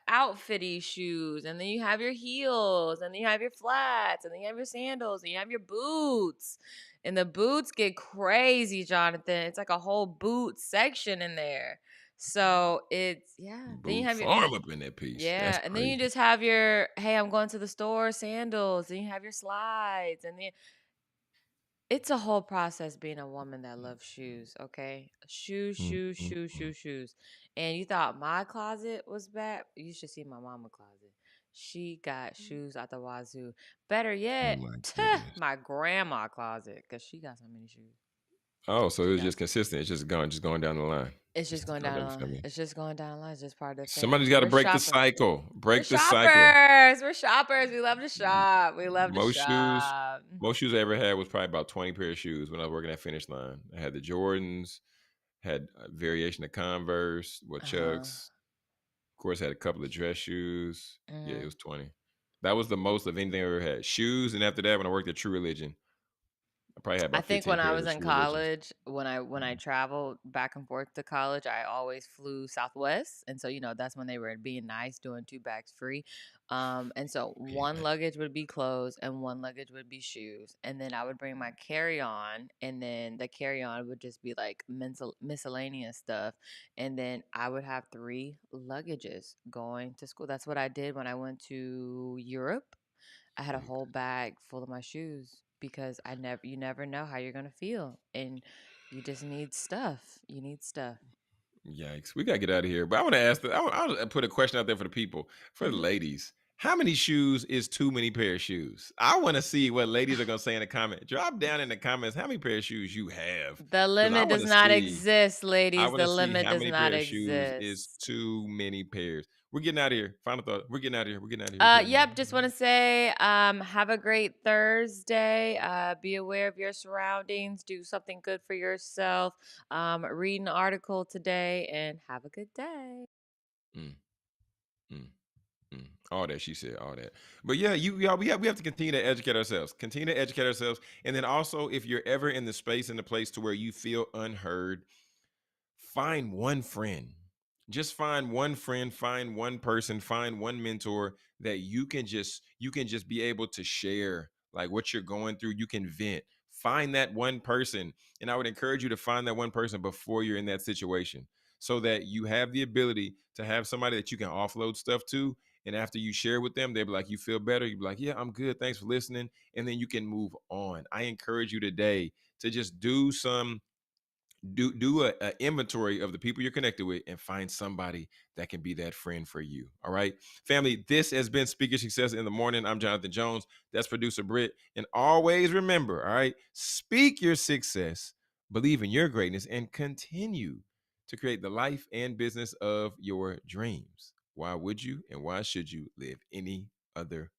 outfitty shoes. And then you have your heels, and then you have your flats, and then you have your sandals, and you have your boots. And the boots get crazy, Jonathan. It's like a whole boot section in there. So it's, yeah. Then you boot have your farm up in that piece. That's yeah, and then you crazy. just have your, hey, I'm going to the store sandals, and you have your slides, and then it's a whole process being a woman that loves shoes, okay? Shoes, Mm, shoes, mm, shoes, mm. shoes, shoes. And you thought my closet was bad? You should see my mama closet. She got shoes out the wazoo. Better Oh yet, my goodness. my grandma closet, because she got so many shoes. Oh, so it was Yeah. just consistent. It's just going down the line. It's just going Going down down the the line. family. It's just going down the line. It's just part of the Somebody's family. got to We're break the shoppers. cycle. We're Break the cycle. shoppers. We're shoppers. We love to M- shop. We love to Most shoes, shop. most shoes I ever had was probably about 20 pair of shoes when I was working at Finish Line. I had the Jordans, had a variation of Converse, Uh-huh. Chucks. Of course, had a couple of dress shoes. Yeah, it Mhm. was 20. That was the most of anything I ever had. Shoes, and after that, when I worked at True Religion, I probably had I about think 15 when I pairs was of in True Religions. college, when I traveled back and forth to college, I always flew Southwest, and so that's when they were being nice, doing 2 bags free. And so Being one nice. luggage would be clothes, and one luggage would be shoes, and then I would bring my carry on, and then the carry on would just be like miscellaneous stuff, and then I would have 3 luggages going to school. That's what I did when I went to Europe. I had a whole bag full of my shoes because you never know how you're gonna feel, and you just need stuff. You need stuff. Yikes. We got to get out of here. But I want to ask, I'll put a question out there for the people, for the Mhm. ladies. How many shoes is too many pair of shoes? I want to see what ladies are going to say in the comment. Drop down in the comments how many pair of shoes you have. The Because limit does not exist, I ladies. want The to see limit how does many not pair of shoes is exist. too many pairs. We're getting out of here. Final thought. We're getting out of here. We're getting out of here. We're getting out of Yep, just want to here. say, have a great Thursday. Be aware of your surroundings. Do something good for yourself. Read an article today, and have a good day. Mm, mm. All that she said, all that. But yeah, y'all, we have to continue to educate ourselves. Continue to educate ourselves. And then also, if you're ever in the space and the place to where you feel unheard, find one friend. Just find one friend, find one person, find one mentor that you can just be able to share like what you're going through. You can vent. Find that one person. And I would encourage you to find that one person before you're in that situation so that you have the ability to have somebody that you can offload stuff to. And after you share with them, they'll be like, you feel better. You'll be like, yeah, I'm good. Thanks for listening. And then you can move on. I encourage you today to just do a inventory of the people you're connected with and find somebody that can be that friend for you. All right, family, this has been Speaker Success in the Morning. I'm Jonathan Jones. That's producer Britt. And always remember, all right, speak your success, believe in your greatness, and continue to create the life and business of your dreams. Why would you and why should you live any other